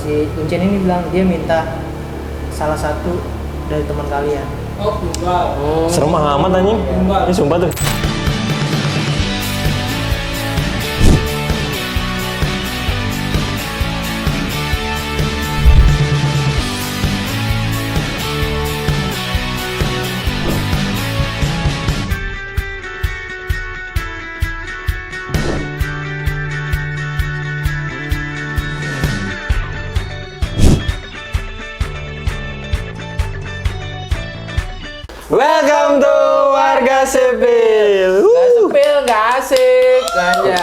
si Uncen ini bilang dia minta salah satu dari teman kalian. Oh, tumbal. Serem amat anjing. Ini sumpah tuh. Welcome to Warga Sipil. Gak sepil, gak asik. Anjay.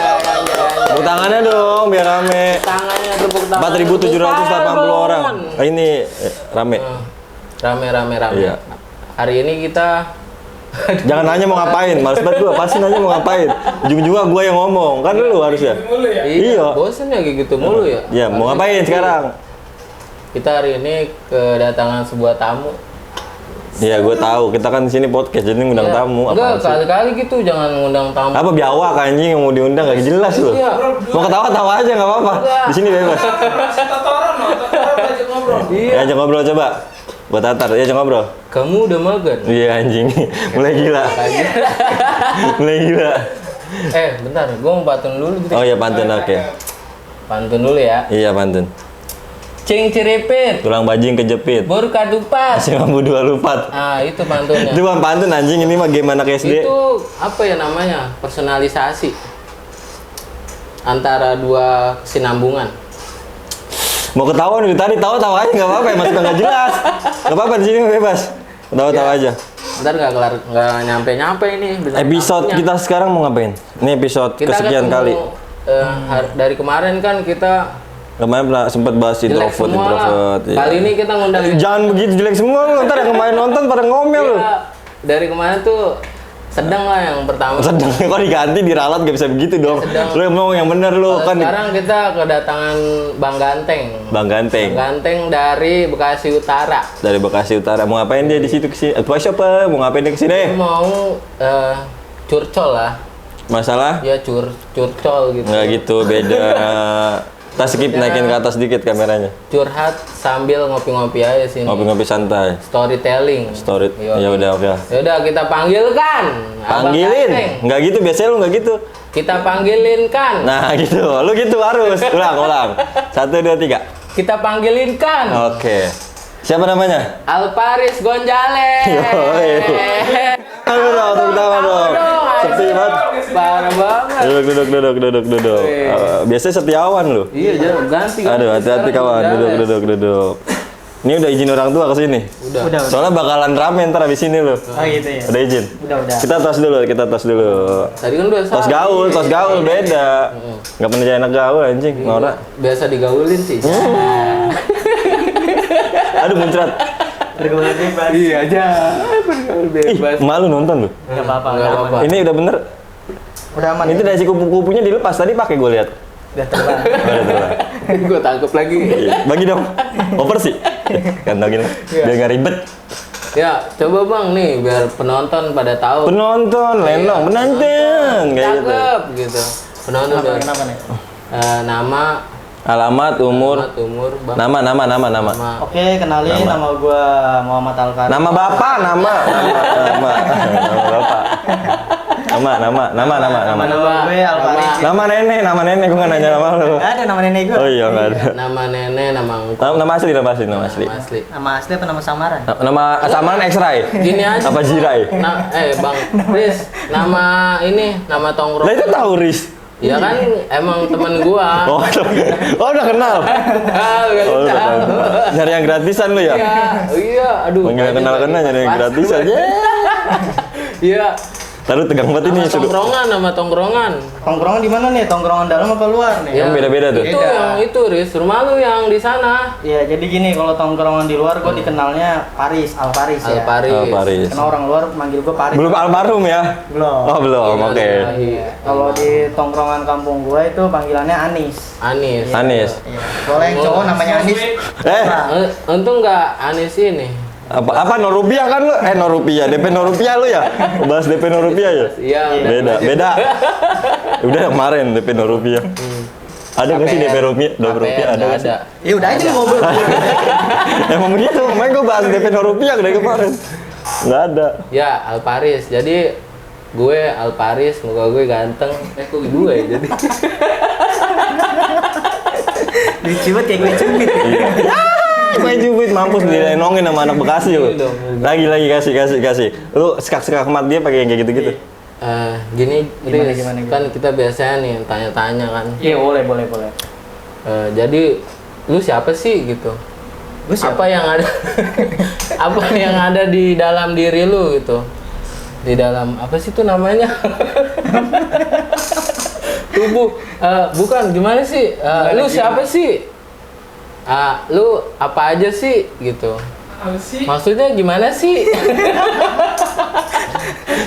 Tepuk tangannya dong biar rame. Tangannya tepuk tangan. 4.780 orang. Ini rame. Rame. Iya. Hari ini kita Jangan nanya mau ngapain, males banget gua. Pasti nanya mau ngapain. Ujung-ujungnya gua yang ngomong. Kan lu harusnya. Iya. Bosen ya kayak gitu mulu ya. Iya, mau ngapain sekarang? Kita hari ini kedatangan sebuah tamu. Iya, gue tahu. Kita kan di sini podcast, jadi ngundang Iya. tamu. Enggak, Apaan sih? kali-kali gitu jangan ngundang tamu. Apa biawak anjing yang mau diundang gak jelas lu. Iya. Mau ketawa-tawa aja nggak apa-apa. Di sini bebas. Tatoran belajar ngobrol. Iya. Ya, ajak ngobrol coba. Buat Tatar, ya ajak ngobrol. Kamu udah makan? Iya anjing. Mulai gila. Mulai gila. Bentar, gua mau pantun dulu gitu. Oh iya pantun oke. Pantun dulu ya. Iya pantun. Cing ciripit, Tulang bajing kejepit. bor kadupat. Masih mampu dua lupat. Ah, itu pantunnya. Itu bukan pantun anjing, ini mah game anak SD. Itu apa ya namanya? Personalisasi antara dua kesinambungan. Mau ketawa dari tadi, tawa-tawa aja nggak apa-apa, masih nggak jelas. Nggak apa-apa di sini bebas. Ketawa-tawa aja. Ntar nggak nyampe ini. Episode kita sekarang mau ngapain? Ini episode kita kesekian ketemu, kali. Dari kemarin kan kita Kemarin pernah sempat bahas jelek introvert, semua lah. introvert. Iya. Kali ini kita ngundang. Jangan begitu jelek semua lu, ntar yang kemarin nonton pada ngomel lu. Iya, dari kemarin tuh sedang lah yang pertama. Sedang kok diganti diralat gak bisa begitu dong. Sedang. Lu yang ngomong yang bener lu Kalau kan. sekarang kita kedatangan Bang Ganteng. Bang Ganteng Ganteng dari Bekasi Utara. dari Bekasi Utara. Mau ngapain dia di situ kesini? Apa siapa? Mau ngapain dia Dia kesini? mau curcol lah. Masalah? Ya curcol gitu. Nggak gitu, beda. Kita skip naikin ke atas dikit kameranya. Curhat sambil ngopi-ngopi aja sini. Ngopi-ngopi santai. Storytelling. Story. Iya. Ya udah oke. Ya udah kita panggilkan. Abang Panggilin. Ganteng. Nggak gitu biasanya lu nggak gitu. Kita panggilin kan. Nah gitu. Lu gitu harus. Ulang. 1 2 3. Kita panggilin kan. Oke. Siapa namanya? Alparis Gonjales. Yoi. Aduh dong, tepuk tangan dong. Sepi banget. Parah banget. Duduk. Biasanya Setiawan lu. Iya, jangan ganti. Aduh, hati-hati kawan. Duduk. Ini udah izin orang tua ke sini. Udah. Soalnya bakalan rame ntar abis ini lu. Oh gitu ya. Udah izin? Udah. Kita tos dulu. Tadi kan udah Tos gaul beda. Nggak pernah jadi anak gaul anjing, Nora. Biasa digaulin sih. Aduh muncrat. Bergaul bebas. Iya aja. Bergaul bebas. Malu nonton lu. Enggak apa-apa. Nggak apa-apa. Ini udah bener. Udah aman. Itu dari si kupu-kupunya dilepas tadi pakai gue lihat. Udah terbang. Gue tangkep lagi. Bagi dong. Oper sih. Kantongin lah. Biar nggak ribet. Ya, coba Bang nih biar penonton pada tahu. Penonton, lenong, penonton. Kayak gitu. Cakep gitu. Penonton biar Kenapa nih? nama, Alamat, umur, Bang. nama. Oke, kenalin nama gua Muhammad Alkar. Nama bapak, nama bapak. Nama gue Alfaris. Nama nenek, gue nggak nanya nama lu. Nggak ada nama nenek gue. Oh iya nggak ada. Nama nenek, nama engkau. Nama asli. Nama asli. Nama asli apa nama samaran? Nama samaran X-ray. Gini aja. Apa Jirai? Bang, Riz, nama tongkrong. Lah itu tahu Riz. Ya kan emang temen gua. Oh udah kenal. Oh udah kenal. Nyari yang gratisan lu ya? Iya, aduh. Nggak kenal nyari yang gratisan. Iya. Lalu tegang banget ini sudah. Nama tongkrongan. Tongkrongan di mana nih? Tongkrongan dalam apa luar nih? Yang beda-beda tuh. Itu yang itu, Riz. Rumah lu yang di sana. Ya, jadi gini, kalau tongkrongan di luar gue dikenalnya Alfaris ya. Paris. Karena orang luar manggil gue Paris. Belum almarhum ya? Belum. Oh belum, oke. Iya. Kalau di tongkrongan kampung gue itu panggilannya Anis. Anis. Anis. Iya. Kalau yang cowok namanya Anis. Untung nggak Anis ini. Apa no rupiah kan lu? No rupiah, DP no rupiah lu ya? Bahas DP no rupiah ya? Iya. Beda. Udah kemarin DP no rupiah. Ada nggak sih DP rupiah? DP rupiah ada nggak sih? ada. Ya udah aja ngobrol. Emang begitu, kemarin gue bahas DP rupiah dari kemarin. Nggak ada. Ya, Alparis. Jadi gue Alparis, muka gue ganteng. Kok gue ya jadi. Dicibet kayak gue cubit. Gue cubit mampus dilenongin sama anak Bekasi lu. Lagi kasih. Lu sekak-sekak mat dia pakai yang kayak gitu-gitu. Gini, Gimana, Riz, gimana? kan kita biasanya nih tanya-tanya kan. Iya boleh. Jadi lu siapa sih gitu? Gue siapa? Apa yang ada apa yang ada di dalam diri lu gitu? Di dalam apa sih itu namanya? Tubuh. Bukan gimana sih? Lu siapa sih? Lu apa aja sih gitu? Maksudnya gimana sih?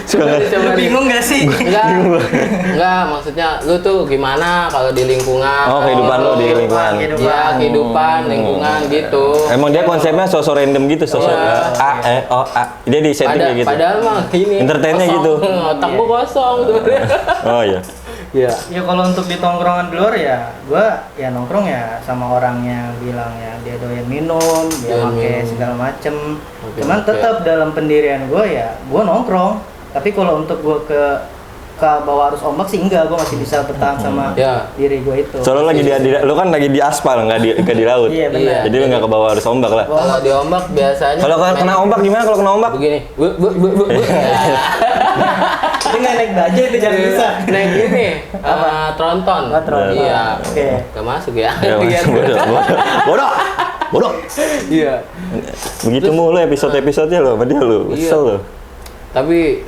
Lu bingung gak sih? Enggak, maksudnya lu tuh gimana kalau di lingkungan? Oh, kehidupan lu di lingkungan. Ya, kehidupan, lingkungan gitu. Emang dia konsepnya sosok random gitu, sosok Iya. A. Dia di setting kayak gitu. Padahal mah ini Entertainnya kosong. gitu. Otak gua kosong sebenarnya. Oh iya. Iya. Ya kalau untuk di tongkrongan di luar ya, gue ya nongkrong ya sama orang yang bilang ya dia doyan minum, dia Doyan pakai minum. segala macem. Oke, Cuman oke. tetap dalam pendirian gue ya, gue nongkrong. Tapi kalau untuk gue ke bawah arus ombak sih enggak, gue masih bisa bertahan sama Ya. diri gue itu. Soalnya lagi lu kan lagi di aspal, nggak di laut. Iya benar. Iya. Jadi lu nggak ke bawah arus ombak lah. Kalau di ombak biasanya Kalau kena ombak gimana? Kalau kena ombak? begini. Bu. Ini nggak naik bajai itu jangan bisa. Naik ini tronton. Oh, tronton. Iya. Oke. Gak masuk ya. Ya, Iya. bodoh. Iya. Begitu mulu episode-episodenya lo, sama dia lo, kesel lo. Tapi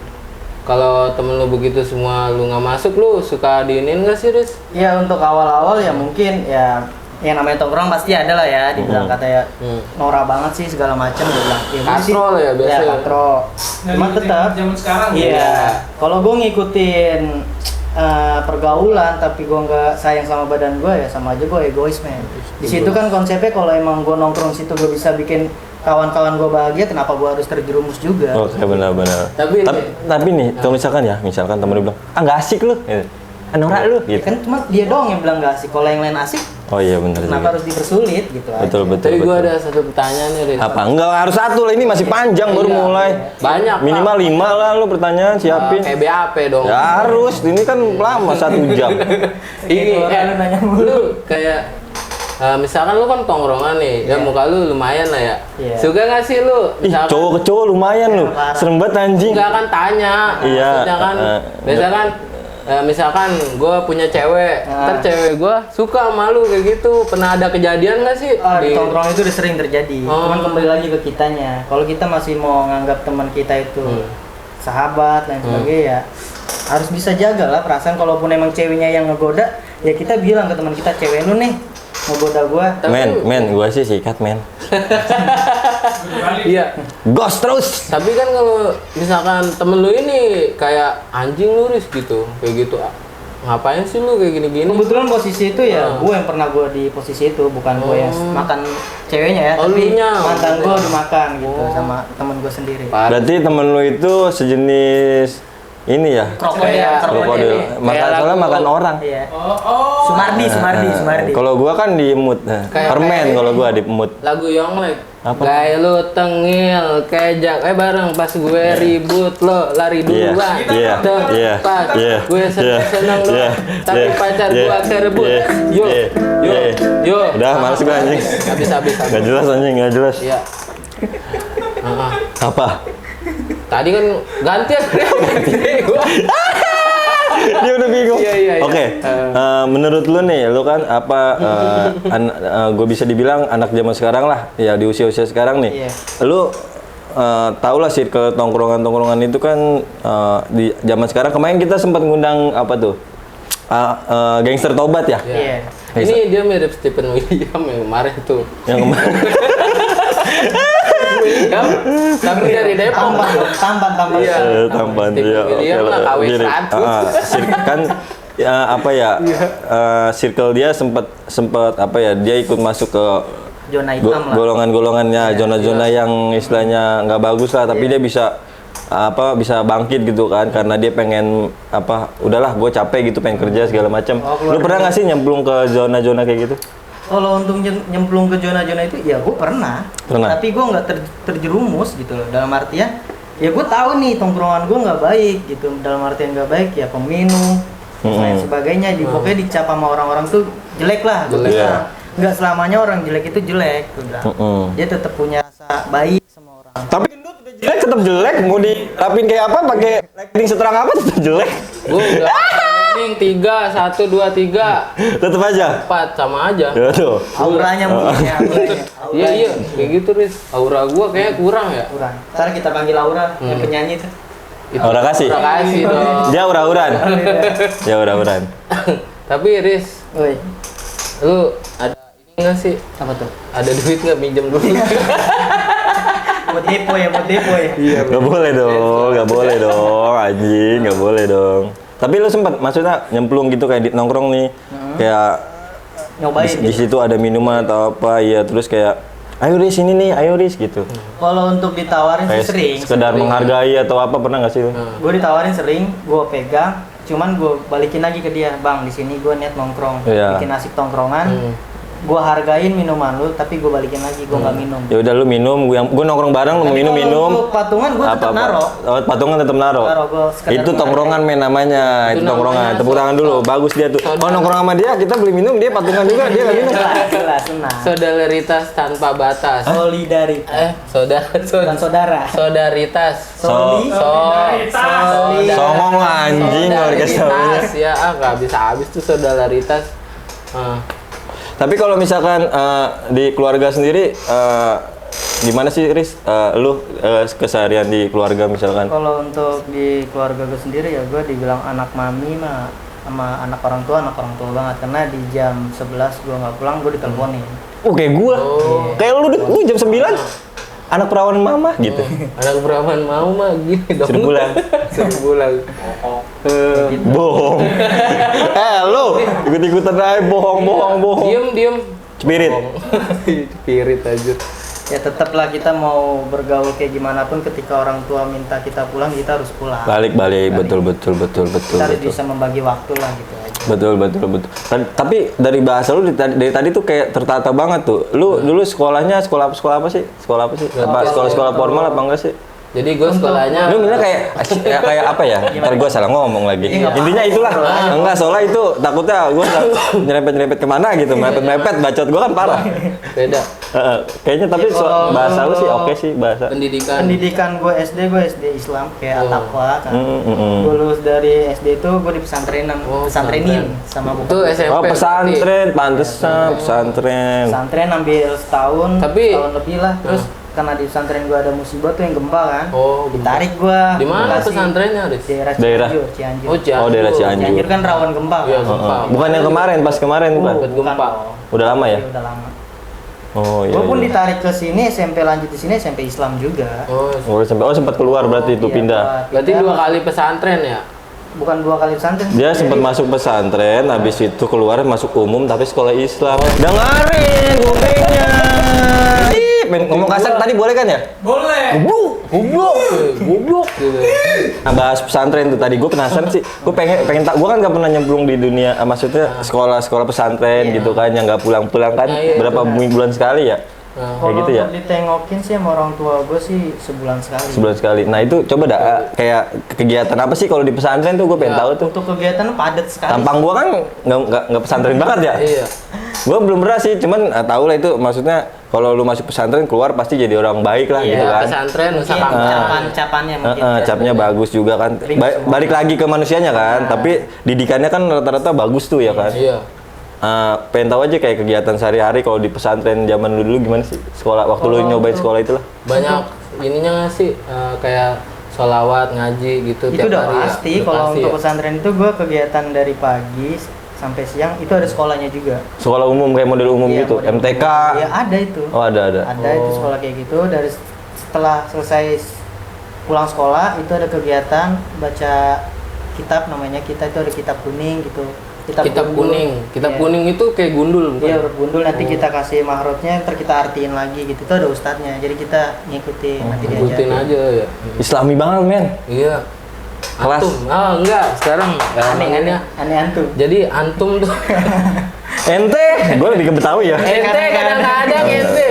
kalau temen lu begitu semua lu nggak masuk, lu suka diinin nggak sih, Riz? Ya untuk awal-awal ya mungkin ya yang namanya tongkrong pasti ada lah ya, dibilang kata ya norak banget sih segala macam, gue bilang ya udah sih. Katrol ya biasa. Ya katro. Cuma tetap zaman sekarang iya. Kalau gue ngikutin pergaulan tapi gue nggak sayang sama badan gue ya sama aja gue egois men. Di situ kan konsepnya kalau emang gue nongkrong situ gue bisa bikin kawan-kawan gue bahagia, kenapa gue harus terjerumus juga? Oke, benar-benar. Tapi nih, tuh misalkan temen lu bilang, nggak asik lu, gitu. Norak lu, Ya gitu. kan cuma dia doang yang bilang gak asik, kalau yang lain asik Oh iya benar kenapa juga. harus dipersulit gitu Betul. aja. tapi gue ada satu pertanyaan nih, Riz. Apa? Enggak harus satu lah, ini masih panjang baru Iya. mulai. Banyak. Pak. Minimal 5 lah lu pertanyaan siapin. Kayak BAP dong. Ya harus, ini kan lama 1 jam. Ini Orang lu nanya mulu. lu kayak misalkan lu kan tongkrongan nih, ya Iya. muka lu lumayan lah ya. Iya. Suka nggak sih lu? Ih, cowok ke cowok lumayan lu. parah. Serem banget anjing. Enggak kan tanya. Iya, Maksudnya kan, biasa kan misalkan gue punya cewek, ntar cewek gue suka sama lu kayak gitu. Pernah ada kejadian nggak sih? Di tongkrong itu udah sering terjadi. Oh. Cuman kembali lagi ke kitanya. Kalau kita masih mau nganggap teman kita itu sahabat dan sebagainya ya harus bisa jaga lah perasaan. Kalaupun emang ceweknya yang ngegoda, ya kita bilang ke teman kita, cewek lu nih ngegoda gua. Men, gua sih sikat men. Iya. Ghost terus. Tapi kan kalau misalkan temen lu ini kayak anjing lu Riz gitu, kayak gitu. Ngapain sih lu kayak gini-gini? Kebetulan posisi itu ya gue yang pernah gue di posisi itu, bukan gue yang makan ceweknya ya, Oh, tapi lunya. mantan gue dimakan gitu sama temen gue sendiri. Berarti temen lu itu sejenis ini ya? Krokodil. Makan soalnya makan orang. Iya. Sumardi. Kalau gua kan di mood. Permen kalau gua di mood. Lagu Yonglek. Apa? Gaya lu tengil, kejak, bareng pas gue ribut lo lari Iya, duluan. iya, iya, Pas iya, gue seneng-seneng lo, iya, tapi iya, pacar iya, gua kerebut. iya, Yuk, iya, iya. yuk. Udah, males gua anjing. Habis. Nggak jelas anjing, nggak jelas. Iya. Apa? Tadi kan gantian gua. Dia udah bingung. Iya. Oke, menurut lu nih, lu kan apa? Gue bisa dibilang anak zaman sekarang lah, ya di usia-usia sekarang nih. Iya. Lu tau lah circle tongkrongan itu kan di zaman sekarang. Kemarin kita sempat ngundang apa tuh? Gangster Tobat ya? Iya. Ini dia mirip Stephen William yang kemarin tuh. Yang kemarin. William, tapi dari Depok. Tampan. Iya. Tampan Stephen dia. William lah KW Gini, 100. kan ya, apa ya? Circle dia sempat apa ya? Dia ikut masuk ke Zona hitam lah. golongan-golongannya, zona-zona yang istilahnya nggak bagus lah, tapi dia bisa bisa bangkit gitu kan karena dia pengen udahlah gue capek gitu pengen kerja segala macam. Lu pernah nggak sih nyemplung ke zona-zona kayak gitu? Kalau untuk nyemplung ke zona-zona itu ya gue pernah. Tapi gue nggak terjerumus gitu loh, dalam artian ya gue tahu nih tongkrongan gue nggak baik gitu, dalam artian nggak baik ya peminum dan sebagainya, pokoknya dicap sama orang-orang tuh jelek lah. Nggak selamanya orang jelek itu jelek tuh, dia tetap punya rasa baik sama orang. Tapi gendut udah jelek tetap jelek, mau dirapin kayak apa, pakai lighting seterang apa tetap jelek. Gue udah lighting 3, 1, 2, 3 tetap aja 4 sama aja. Ya tuh. Auranya mungkin ya. Iya kayak gitu Riz. Aura gua kayak kurang ya. Kurang. Ntar kita panggil Aura yang penyanyi tuh. Aura kasih. Aura kasih dong. Dia aura-auran. Dia aura-auran. Tapi Riz, Woi, lu ada ini nggak sih? apa tuh? Ada duit nggak minjem dulu? Buat depo ya. Iya. Gak boleh dong, anjing, gak boleh dong. Tapi lu sempet, maksudnya nyemplung gitu kayak di nongkrong nih, kayak Nyobain. di situ ada minuman atau apa, ya terus kayak, ayo Riz ini nih, ayo Riz gitu. Kalau untuk ditawarin sih Kayak sering. sekedar menghargai atau apa, pernah nggak sih lu? Gue ditawarin sering, gue pegang, cuman gue balikin lagi ke dia, bang di sini gue niat nongkrong, Iya. bikin asik tongkrongan. Gue hargain minuman lu, tapi gue balikin lagi, gue nggak minum. Ya udah lu minum, gue nongkrong bareng, lu mau Tapi minum. kalau gua patungan gue tetap naro. Oh, patungan tetap naro. Gua sekedar Itu tongkrongan men namanya, itu tongkrongan. namanya Tepuk tangan dulu, bagus dia tuh. Oh nongkrong sama dia, kita beli minum, dia patungan juga, dia nggak minum. Jelas, senang. Solidaritas tanpa batas. Solidaritas. Bukan saudara. Solidaritas. Songong anjing kalau dikasih tahu. Solidaritas ya, nggak bisa habis tuh solidaritas. Tapi kalau misalkan di keluarga sendiri gimana sih Riz? Lu keseharian di keluarga misalkan? Kalau untuk di keluarga gue sendiri ya gue dibilang anak mami mah sama anak orang tua banget, karena di jam 11 gue nggak pulang gue diteleponin. Kayak gua. Kayak lu jam 9 anak perawan mama gitu. Anak berawan mau mah gini dong. Suruh pulang. Suruh pulang. Bohong. Lu ikut-ikutan aja bohong. Diem. Spirit. Spirit aja. Ya tetaplah kita mau bergaul kayak gimana pun, ketika orang tua minta kita pulang kita harus pulang. Balik. Betul. Kita harus bisa membagi waktu lah gitu aja. Betul. Tapi dari bahasa lu dari tadi tuh kayak tertata banget tuh. Lu dulu sekolahnya sekolah apa sih? Sekolah formal apa enggak sih? Jadi gue sekolahnya. Lu bener kayak apa ya? Ntar gue salah ngomong lagi. Intinya itulah. Enggak, soalnya itu takutnya gue nyerempet kemana gitu. Mepet bacot gue kan parah. Beda. Kayaknya tapi bahasa lu sih oke sih bahasa. Pendidikan gue SD Islam kayak At-Taqwa kan. Gue lulus dari SD itu gue di pesantrenin sama buku. Itu SMP. Oh pesantren, pantesan pesantren. Pesantren ambil setahun lebih lah, terus karena di pesantren gue ada musibah tuh yang gempa kan. Ditarik gue. Di mana pesantrennya, Riz? Daerah Cianjur. Daerah Cianjur. Cianjur kan rawan gempa kan. Iya, gempa. Bukan yang pas kemarin bukan. Gempa. Udah lama ya? Iya, udah lama. Oh iya. Gue pun ditarik ke sini, SMP lanjut di sini, SMP Islam juga. Sempat keluar berarti itu Iya, pindah. Berarti 2 kali pesantren ya? Bukan 2 kali pesantren. Dia sempat masuk pesantren, habis itu keluar masuk umum tapi sekolah Islam. Dengerin kupingnya. Ngomong kasar tadi boleh kan ya? Boleh. Goblok gitu. Nah, bahas pesantren tuh tadi gue penasaran sih. Gue pengen tak, gue kan nggak pernah nyemplung di dunia, maksudnya sekolah pesantren gitu kan, yang nggak pulang kan berapa bulan sekali ya? Kayak gitu ya? Kalau ditengokin sih sama orang tua gue sih sebulan sekali. Sebulan sekali. Nah itu coba dah kayak kegiatan apa sih kalau di pesantren tuh gue pengen tahu tuh. Untuk kegiatan padat sekali. Tampang gue kan nggak pesantren banget ya. Iya. Gue belum pernah sih, cuman tahu lah itu maksudnya kalau lu masuk pesantren keluar pasti jadi orang baik lah gitu kan. Pesantren Mungkin capannya mungkin. Capnya bagus juga kan. Balik lagi ke manusianya kan, tapi didikannya kan rata-rata bagus tuh ya kan. Iya. Pengen tahu aja kayak kegiatan sehari-hari kalau di pesantren zaman dulu gimana sih sekolah waktu lu nyobain sekolah itulah. Banyak ininya nggak sih kayak sholawat ngaji gitu Itu tiap udah hari pasti. ya? Kalau untuk ya? pesantren itu gue kegiatan dari pagi sampai siang itu ada sekolahnya juga. Sekolah umum kayak model umum Iya, gitu, model MTK. Iya ada itu. Oh ada. Ada itu sekolah kayak gitu. Dari setelah selesai pulang sekolah itu ada kegiatan baca kitab, namanya kita itu ada kitab kuning gitu. Kitab kuning. Kitab Iya. kuning itu kayak gundul bukan? Iya, huruf gundul nanti Oh. kita kasih mahrotnya, ntar kita artiin lagi gitu. Itu ada ustadznya, jadi kita ngikutin nanti Ikutin diajarin. aja ya. Islami banget men. Iya. Kelas. Antum. Ah, enggak, sekarang Aneh namanya. antum. Jadi antum tuh Ente, gue lebih ke Betawi ya. ente kadang-kadang ente.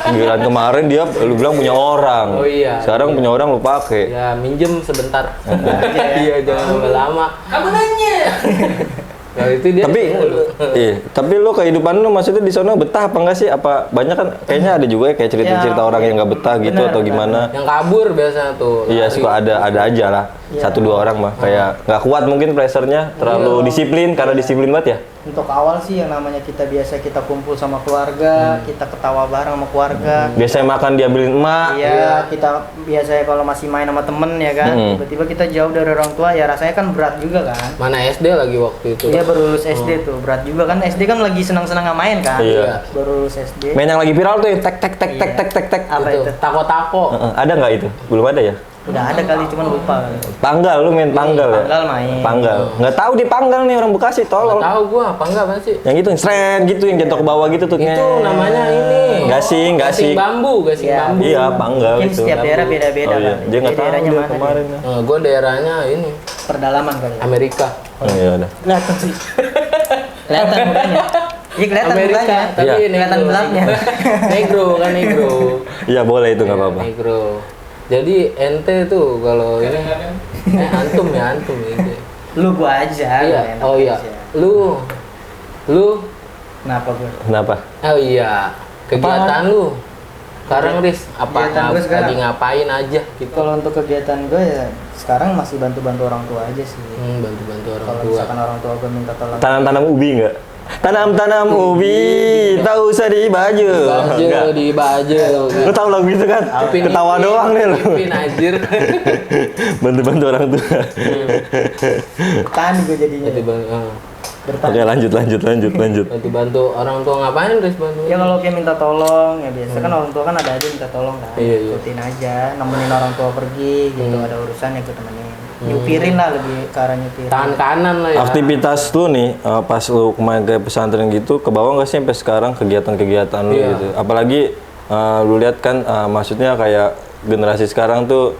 Giliran kemarin dia lu bilang punya orang. Oh iya. Sekarang punya orang lu pakai. Ya, minjem sebentar. Iya, jangan lama-lama. Kamu nanya. Nah, itu dia. Tapi lu kehidupan lu maksudnya di sana betah apa enggak sih? Apa banyak kan kayaknya ada juga ya kayak cerita-cerita Ya, orang yang nggak betah gitu benar, atau benar. gimana? Yang kabur biasanya tuh. Iya lari. suka ada aja lah. Iya. 1-2 orang mah kayak nggak kuat mungkin pressure-nya, terlalu Iya. disiplin karena disiplin banget ya. Untuk awal sih yang namanya kita biasa kita kumpul sama keluarga, kita ketawa bareng sama keluarga. Biasanya makan diambilin emak. Iya, kita biasanya kalau masih main sama temen ya kan, tiba-tiba kita jauh dari orang tua, ya rasanya kan berat juga kan. Mana SD lagi waktu itu? Dia baru lulus SD tuh, berat juga kan. SD kan lagi senang-senang nggak main kan. Iya. Baru lulus SD. Main yang lagi viral tuh ya, tek tek tek tek Iya. tek tek tek. Apa itu? Tako-tako. Ada nggak itu? Belum ada ya? Udah ada kali, cuman lupa kali. Panggal, lu main panggal ya? Panggal main. Panggal. Nggak tahu di panggal nih orang Bekasi, Nggak tolol. tahu gua apa enggak apa sih? Yang itu, sren gitu, yang jatuh ke bawah gitu tuh. Itu namanya ini. Gasing, gasing. bambu, gasing Iya. bambu. Iya, panggal Mungkin itu. setiap daerah beda-beda Oh iya, kali. dia nggak Jadi tahu daerahnya dia mana kemarin dia? ya. Gua daerahnya ini Perdalaman kali ya. Amerika. Oh iya udah. Kelihatan sih. Kelihatan mukanya. Iya kelihatan Amerika, mukanya. tapi Iya. Kelihatan gelapnya. Negro kan negro. Iya boleh itu nggak Iya, apa-apa. Negro. Jadi ente tuh kalau ini antum ya antum ini. Lu gua aja. Iya. enak Oh iya. aja. Lu Kenapa gua? Kenapa? oh iya. Kegiatan lu. Sekarang Riz, apa Kegiatan gue sekarang? lagi ngapain aja gitu. Kalau untuk kegiatan gue ya sekarang masih bantu-bantu orang tua aja sih. Bantu-bantu orang Kalau tua. misalkan orang tua gue minta tolong. Tanam-tanam ubi nggak? Tanam-tanam ubi, tak usah di baju. Nggak. Di baju. Lu tahu lagu itu kan? Upin Ketawa Ipin, doang nih lu. Ipin anjir. Bantu-bantu orang tua. Tani gue jadinya. Bantu-bantu Oke lanjut. bantu orang tua ngapain Riz bantu? Ya kalau kayak minta tolong ya biasa kan orang tua kan ada aja minta tolong kan. Iya, iya. Ikutin aja, nemenin orang tua pergi gitu, ada urusan ya gue temenin. Nyupirin lah, lebih ke arah nyupirin. Tangan kanan lah ya. Aktivitas lu nih pas lu kemarin ke pesantren gitu, ke bawah nggak sih sampai sekarang kegiatan-kegiatan lu Iya. gitu? Apalagi lu lihat kan maksudnya kayak generasi sekarang tuh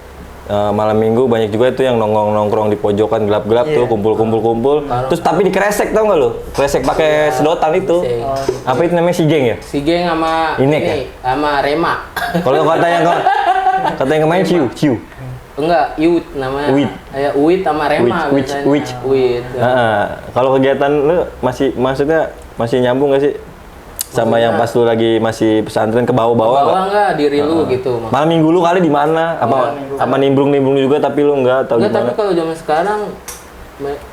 malam minggu banyak juga itu yang nongkrong di pojokan gelap-gelap Iya. tuh kumpul. Terus tapi dikresek tau nggak lu? Kresek pakai sedotan itu. Kresek. Oh, gitu. Apa itu namanya si geng ya? Si geng sama Inek ya? sama Rema. Kalau kata yang kemarin ciu. Enggak, Iwit namanya. Uit. Ya, Uit sama Rema Witch. biasanya. Uit. Kalau kegiatan lu maksudnya masih nyambung nggak sih sama yang pas lu lagi masih pesantren ke bawah-bawah Bawa nggak? enggak diri lu gitu. Malam minggu lu kali di mana? Apa nimbrung juga tapi lu enggak atau Enggak, tapi gimana? kalau zaman sekarang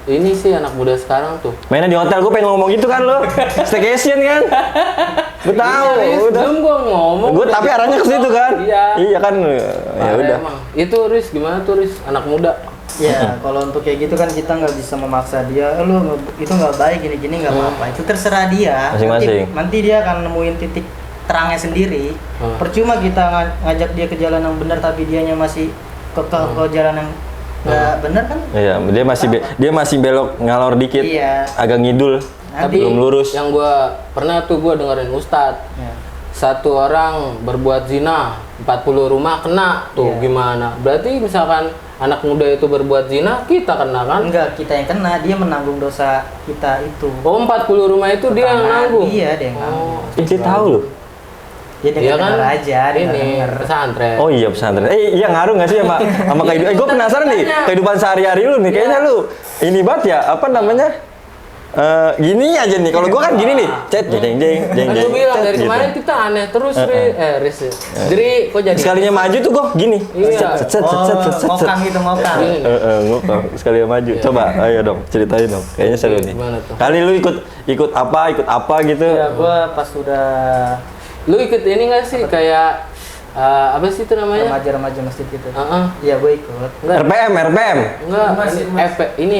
ini sih anak muda sekarang tuh. Mainnya di hotel, gue pengen ngomong gitu kan lo. Staycation kan? Gue tahu, Iya, Riz, udah. belum gua ngomong. Gue tapi arahnya ke situ kan? Iya. kan. Ya Parah udah. emang. Itu Riz gimana tuh Riz anak muda? Ya kalau untuk kayak gitu kan kita nggak bisa memaksa dia, itu nggak baik gini-gini nggak apa-apa. Itu terserah dia. Masing-masing. Nanti dia akan nemuin titik terangnya sendiri. Percuma kita ngajak dia ke jalan yang benar tapi dianya masih ke jalan yang nggak benar kan? Iya, dia masih belok ngalor dikit. Iya. Agak ngidul. Tapi belum lurus. yang gua pernah tuh gua dengerin Ustadz. Ya. Satu orang berbuat zina, 40 rumah kena tuh Iya. gimana? Berarti misalkan anak muda itu berbuat zina, kita kena kan? Enggak, kita yang kena, dia menanggung dosa kita itu. Oh, 40 rumah itu dia yang nanggung. Iya, dia yang nanggung. Dia tahu loh. Dia Iya kan? denger aja, dia Ini denger. pesantren. Oh iya pesantren. Iya ngaruh nggak sih sama kehidupan? Gue penasaran nih kehidupan sehari-hari lu nih. Kayaknya lu ini banget ya apa namanya? Gini aja nih. Kalau gue kan gini nih. Cet jeng jeng jeng Kan jeng. lu bilang cet, dari gitu. kemarin kita aneh terus, Riz. Jadi kok jadi? Sekalinya maju tuh gue gini. Iya. Cet. Ngokang gitu, ngokang. Gini nih. Ngokang sekali maju. Coba ayo dong ceritain dong. Kayaknya seru nih. Gimana tuh? Kali lu ikut apa gitu. Ya, gua pas udah Lu ikut ini nggak sih kayak apa sih itu namanya? remaja-remaja masjid gitu. Heeh. Iya, gua ikut. Enggak. RPM. Enggak, ini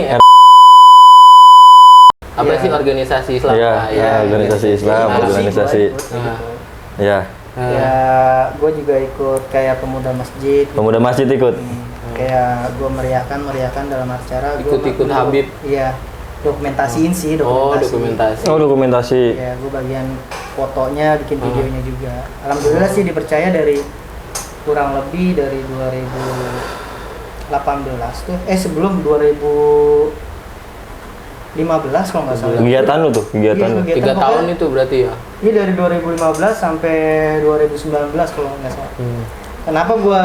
apa Iya. sih organisasi Islam? Iya, Ah, iya, organisasi Islam, Gimana sih, organisasi. gua ikut, Nah. gitu. Ya, Ya, gua juga ikut kayak pemuda masjid. pemuda masjid ikut. Kayak gua meriahkan dalam acara. Gua Ikut-ikut dulu- Habib. Iya. dokumentasiin sih, Oh, dokumentasi. Oh, dokumentasi. Ya, gue bagian fotonya, bikin videonya juga. Alhamdulillah sih dipercaya dari kurang lebih dari 2018 tuh. Sebelum 2015 kalau nggak salah. Kegiatan lu tuh, kegiatan lu. 3 tahun itu berarti ya? Iya, dari 2015 sampai 2019 kalau nggak salah. Kenapa gua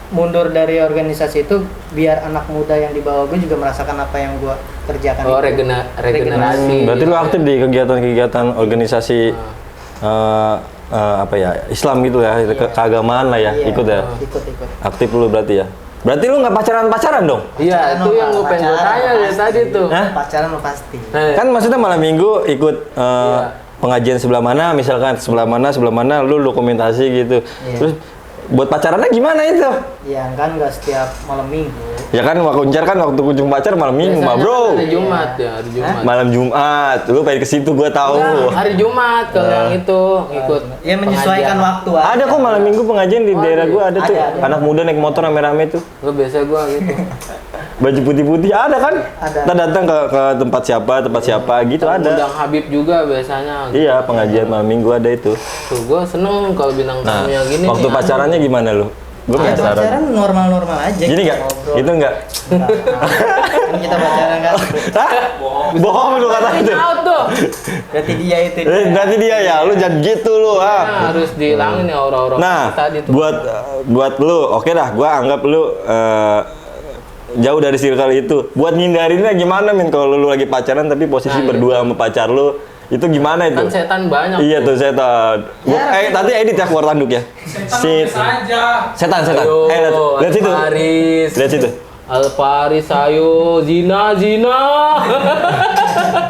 mundur dari organisasi itu? Biar anak muda yang di bawah gue juga merasakan apa yang gua kerjakan. Oh, itu. regenerasi. Berarti lu aktif di kegiatan-kegiatan organisasi apa ya, Islam gitu ya, keagamaan lah ya, Iya, ikut ya? Ikut. Aktif lu berarti ya? Berarti lu nggak pacaran dong? Iya, itu yang gue pengen tanya dari tadi tuh. Hah? Pacaran lo pasti. Kan maksudnya malam minggu ikut pengajian sebelah mana, misalkan sebelah mana, lu dokumentasi gitu. Iya. Terus buat pacarannya gimana itu? Ya kan nggak setiap malam minggu. Ya kan kuncar kan waktu kunjung pacar malam minggu, Biasanya bro. Hari Jumat ya, hari Jumat. Malam Jumat, lu pengen ke situ gua tahu. Enggak, hari Jumat kalau yang itu ikut. Ya menyesuaikan pengajian. waktu. Ada kok malam minggu pengajian di daerah gua ada tuh. Ada. Anak muda naik motor rame-rame tuh. Gue biasa gue gitu. Baju putih-putih ada kan? Ada. Kita datang ke tempat siapa gitu ada. Undang Habib juga biasanya. Iya, pengajian malam minggu ada itu. Tuh gue seneng kalau bintang Nah, tamunya gini. waktu nih, pacarannya gimana lu? Gue Ya, pacaran penasaran. normal-normal aja. Gini kita nggak? ngobrol. Gitu nggak? Kan kita pacaran kan. Hah? Bohong lu kata itu. Out tuh. Berarti dia itu. Berarti dia ya, lu jangan gitu lu Nah, harus dihilangin ya orang-orang Nah, tadi tuh. buat lu, oke dah, gua anggap lu jauh dari circle itu. Buat ngindarinnya gimana, Min? Kalau lu lagi pacaran tapi posisi Nah, berdua sama pacar lu, itu gimana itu? Kan setan banyak. Iya tuh setan. Tadi edit ya keluar tanduk ya. Setan. Ayo, Lihat situ. Alparis. Lihat situ. Alparis, ayo, zina.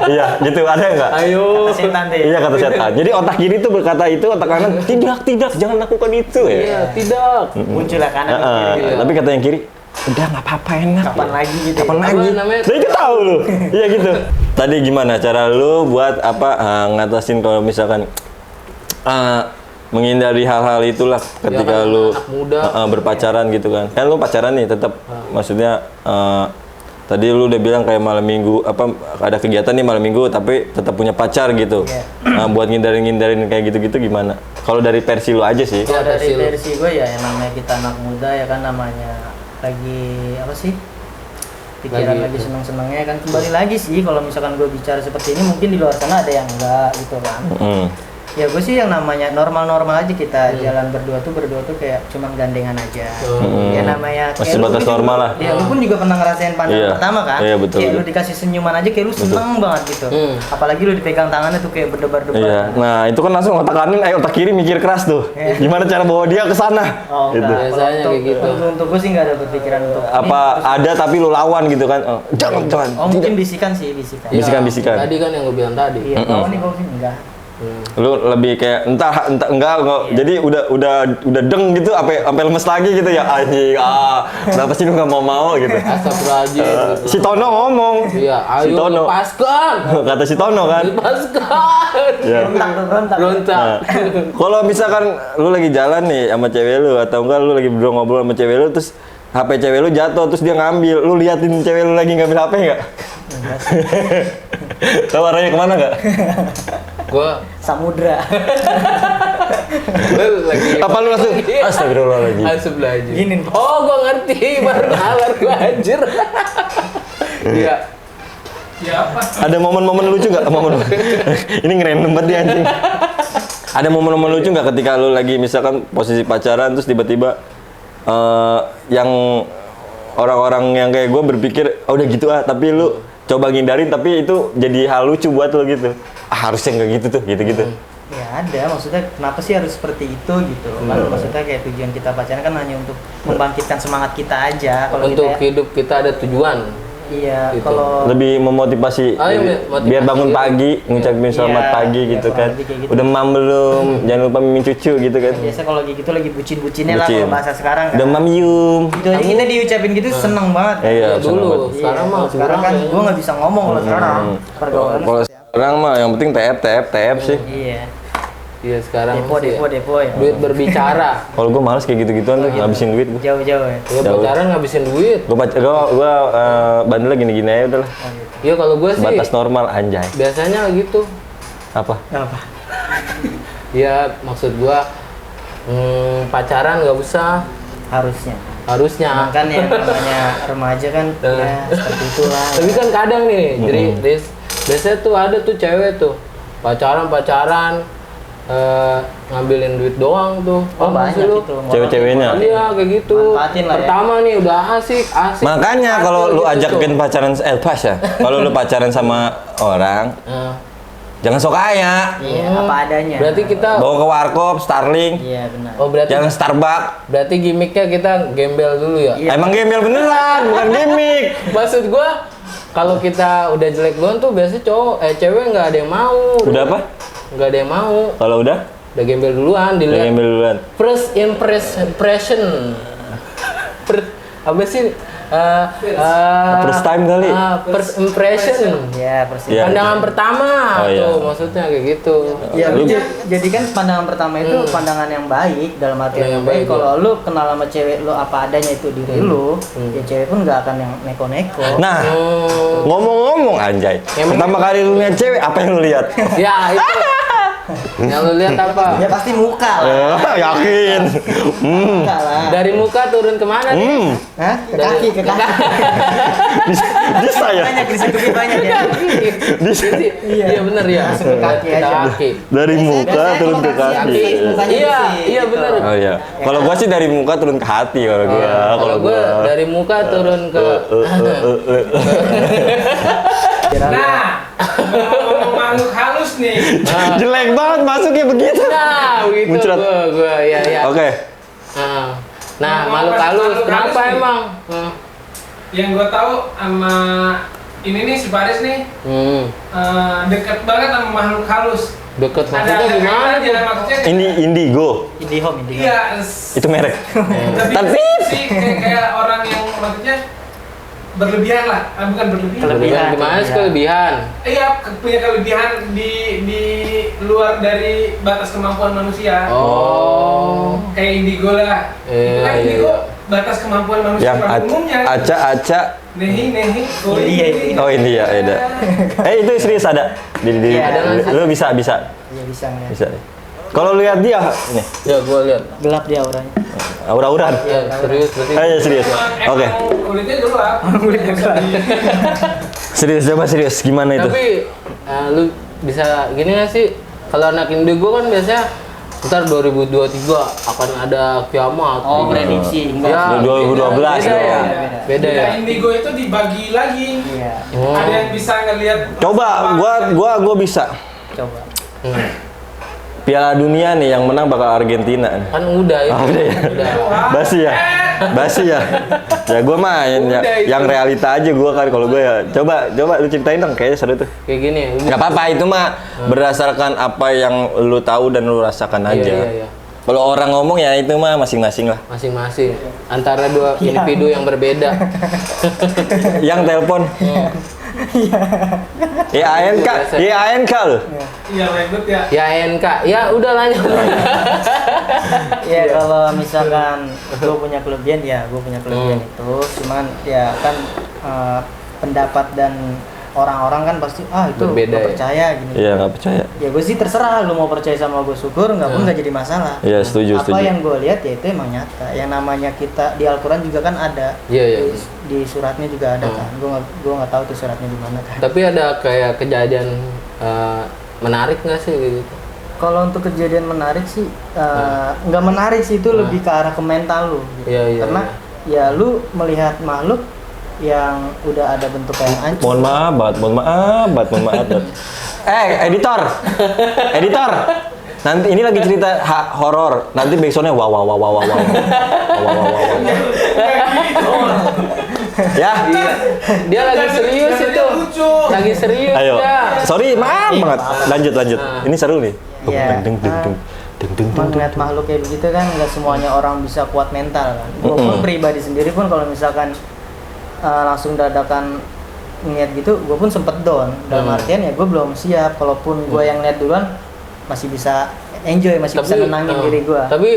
Iya, gitu ada nggak? Ayo. Setan deh. Iya kata setan. Jadi otak kiri tuh berkata itu, otak kanan tidak, jangan lakukan itu ya. Iya, tidak. Muncul lah kanan Heeh, kiri. Iya. Tapi kata yang kiri, udah nggak apa-apa enak. Kapan lagi gitu. Kapan ya? lagi? Apa namanya? Nah, itu tahu lu. Iya gitu. Tadi gimana cara lu buat ngatasin kalau misalkan menghindari hal-hal itulah ketika kan, lu anak muda. berpacaran gitu kan. Kan lu pacaran nih tetap maksudnya tadi lu udah bilang kayak malam minggu ada kegiatan nih malam minggu tapi tetap punya pacar gitu. Iya. Buat ngindarin kayak gitu-gitu gimana? Kalau dari versi lu aja sih. Kalau dari versi lu. versi gue ya yang namanya kita anak muda ya kan, namanya lagi apa sih? Pikiran lagi seneng-senengnya kan, kembali lagi sih kalau misalkan gue bicara seperti ini mungkin di luar sana ada yang enggak gitu kan. Ya gue sih yang namanya normal-normal aja kita jalan berdua tuh kayak cuman gandengan aja. Ya namanya Masih kayak batas lu normal lah. Ya lu pun juga pernah ngerasain pandangan Iya. pertama kan? Iya, betul, Kayak lu betul. dikasih senyuman aja kayak lu seneng banget gitu. Apalagi lu dipegang tangannya tuh kayak berdebar-debar. Iya. Nah, itu kan langsung otak kanan, otak kiri mikir keras tuh. Gimana cara bawa dia ke sana? Oh, Gitu. enggak. Kalau Biasanya untuk, kayak gitu. Untuk gue sih nggak ada berpikiran untuk Apa ada tapi lu lawan gitu kan? Oh, jangan. Oh mungkin bisikan sih, bisikan. Iya. Bisikan. Tadi kan yang gue bilang tadi. Iya, bau nih bau sih enggak. Lu lebih kayak entah enggak kok. Jadi udah deng gitu sampai lemes lagi gitu ya. Anjing, kenapa sih lu enggak mau gitu? Astagfirullahaladzim. Si Tono ngomong. Iya, Si ayo Tono. lepaskan. Kata si Tono kan. Lepaskan. Iya. Berontak. Loncat. Nah, kalau misalkan lu lagi jalan nih sama cewek lu atau enggak lu lagi berdua ngobrol sama cewek lu terus HP cewek lu jatuh terus dia ngambil, lu liatin cewek lu lagi ngambil HP enggak? Tahu arahnya kemana enggak? Gua Samudra. lagi. Apa lu langsung astagfirullahaladzim. Astagfirullahaladzim. Gini. Oh, gua ngerti. Baru nalar gua anjir. Iya. Ada momen-momen lucu nggak? Ini ngerandom banget dia anjing. Ada momen-momen lucu nggak ketika lu lagi misalkan posisi pacaran terus tiba-tiba yang orang-orang yang kayak gue berpikir udah gitu tapi lu coba ngindarin tapi itu jadi hal lucu buat lu gitu. Harusnya nggak gitu tuh, gitu-gitu. Ya ada, maksudnya kenapa sih harus seperti itu gitu? Kan maksudnya kayak tujuan kita pacaran kan hanya untuk membangkitkan semangat kita aja. Kalau Untuk kita hidup kita ada tujuan. iya, Gitu. kalau Lebih memotivasi, iya, motivasi biar bangun gitu. pagi ngucapin selamat Iya, pagi iya, gitu kurang kan. lebih kayak gitu. Udah mam belum? Jangan lupa mimin cucu gitu kan. biasa kalau lagi gitu lagi bucin-bucinnya lah Bucin. kalau bahasa sekarang kan. Udah mam yum. Itu aja kita diucapin gitu seneng banget. Iya, Ya, seneng dulu. banget. Sekarang Iya, mah kalau sekarang kan kurang, gue nggak bisa ngomong kalau sekarang pergaulan. Kalau sekarang mah yang penting TF sih. Iya. Iya sekarang Depo ya. duit berbicara. Kalau gue males kayak gitu-gituan tuh, ngabisin duit gue. Jauh-jauh ya. Ya pacaran ngabisin duit. Gue bandelnya gini-gini aja udah lah. Iya kalau gue sih Batas normal anjay. biasanya gitu. Apa? Apa? Ya maksud gua pacaran nggak usah harusnya. Kan yang namanya remaja kan ya seperti itulah. Tapi kan kadang nih, jadi biasanya tuh ada tuh cewek tuh pacaran ngambilin duit doang tuh. Oh banyak lu? itu. Cewek-ceweknya? Iya kayak gitu. Manfaatin lah ya. Pertama nih udah asik. Makanya kalau lu gitu ajakin tuh. pacaran pas ya, kalau lu pacaran sama orang, jangan sok kaya. Iya, apa adanya. Berarti kita Bawa ke warkop, Starling, Iya benar. oh berarti jangan Starbucks. berarti gimmicknya kita gembel dulu ya. Iya. Emang gembel beneran, bukan gimmick. Maksud gua kalau kita udah jelek doang tuh biasanya cewek nggak ada yang mau. Udah apa? Nggak ada yang mau. Kalau udah Gembel duluan udah dilihat. gembel duluan. First impression. Apa sih? First time kali. First impression. Iya, persis. Iya. Pandangan pertama Oh, iya. tuh maksudnya kayak gitu. Ya, Lu- jadi kan pandangan pertama itu pandangan yang baik dalam arti Pandangan yang yang baik. baik, Kalau lu kenal sama cewek lu apa adanya itu diri lu, ya cewek pun nggak akan yang neko-neko. Nah, Oh. ngomong-ngomong anjay. Emang- Pertama kali lu lihat cewek, apa yang lu lihat? Ya itu. Yang lu lihat apa? Ya pasti muka lah. Yakin. Muka lah. Dari muka turun kemana nih? Hah? Ke kaki, ke kaki. Bisa ya? Banyak di situ banyak ya. Iya benar ya. Langsung ke kaki aja. Kaki. Dari muka Biasanya turun ke kalau kaki. mukanya Iya, bersih, iya gitu. benar. Oh iya. Kalau gua sih dari muka turun ke hati kalau gua. Kalau gue dari muka turun ke Nah, ngomong makhluk halus nih. Jelek banget masuknya begitu. nah begitu Muncrat. gue ya. Oke. Nah, Ngomong makhluk halus makhluk kenapa halus nih. emang? Yang gue tahu sama ini nih si Paris nih deket banget sama makhluk halus. Deket Ada maksudnya gimana aja tuh? maksudnya. Ini Indigo. Indihome. Iya. Itu merek. Tapi sih kayak orang yang maksudnya berlebihan lah, bukan berlebihan. Kelebihan. Gimana sih Iya. kelebihan? Iya, punya kelebihan di luar dari batas kemampuan manusia. Oh. Kayak indigo lah. Iya, Itu kan iya, indigo iya. batas kemampuan manusia Yang pada umumnya. aca. Nehi. Oh, Iya, ini. Oh ini ya, ada. Itu serius ada. Di Iya, ada nggak sih? lu bisa. Iya bisa ngeliat. Bisa. Kalau lu lihat dia nih, Ya gue lihat. Gelap dia auranya. aura-auran. Ya serius berarti. Ayo serius. Emang Oke. kulitnya gelap. Serius coba serius gimana itu? Tapi lu bisa gini nggak sih? Kalau anak indigo kan biasanya ntar 2023 akan ada kiamat. Oh, prediksi. Ya, 2012 beda ya. dong. Beda ya. Indigo itu dibagi lagi. Iya. Oh. Ada yang bisa ngelihat. Coba gua bisa. Coba. Piala Dunia nih yang menang bakal Argentina. Kan udah ya. Ah, udah ya? Udah. Basi ya. Ya gua main ya. Udah itu. Yang realita aja gua kan kalau gua ya. Coba lu ceritain dong kayaknya seru tuh. Kayak gini. Nggak apa-apa itu mah berdasarkan apa yang lu tahu dan lu rasakan aja. Iya. Kalau orang ngomong ya itu mah masing-masing lah. Masing-masing antara dua individu yang berbeda. Yang telepon. IANK lu. Iya, ribet ya. Ya NK. Ya udah lanjut. Ya kalau misalkan gue punya kelebihan ya gue punya kelebihan itu, cuman ya kan pendapat dan orang-orang kan pasti itu Berbeda nggak ya? percaya gini. Iya nggak percaya. Ya gue sih terserah lu mau percaya sama gue syukur nggak pun nggak jadi masalah. Iya setuju Apa setuju. yang gue lihat ya itu emang nyata. Yang namanya kita di Al-Quran juga kan ada. Iya. Di suratnya juga ada kan. Gue nggak tahu tuh suratnya di mana kan. Tapi ada kayak kejadian menarik nggak sih gitu? Kalau untuk kejadian menarik sih nggak menarik sih itu lebih ke arah ke mental lu. Gitu. Iya, Karena ya lu melihat makhluk yang udah ada bentuk kayak hancur. Mohon maaf banget. Editor. Nanti ini lagi cerita horor. Nanti backsoundnya wow. Ya. Dia lagi serius itu. Lucu. Lagi serius Ayo. ya. Sorry, maaf banget. Lanjut. Ini seru nih. Iya. Deng. Melihat makhluk kayak begitu kan nggak semuanya orang bisa kuat mental kan. Gue pun pribadi sendiri pun kalau misalkan langsung dadakan ngeliat gitu, gue pun sempet down. Dalam artian ya gue belum siap. Kalaupun gue yang lihat duluan, masih bisa enjoy, masih bisa nenangin diri gue. Tapi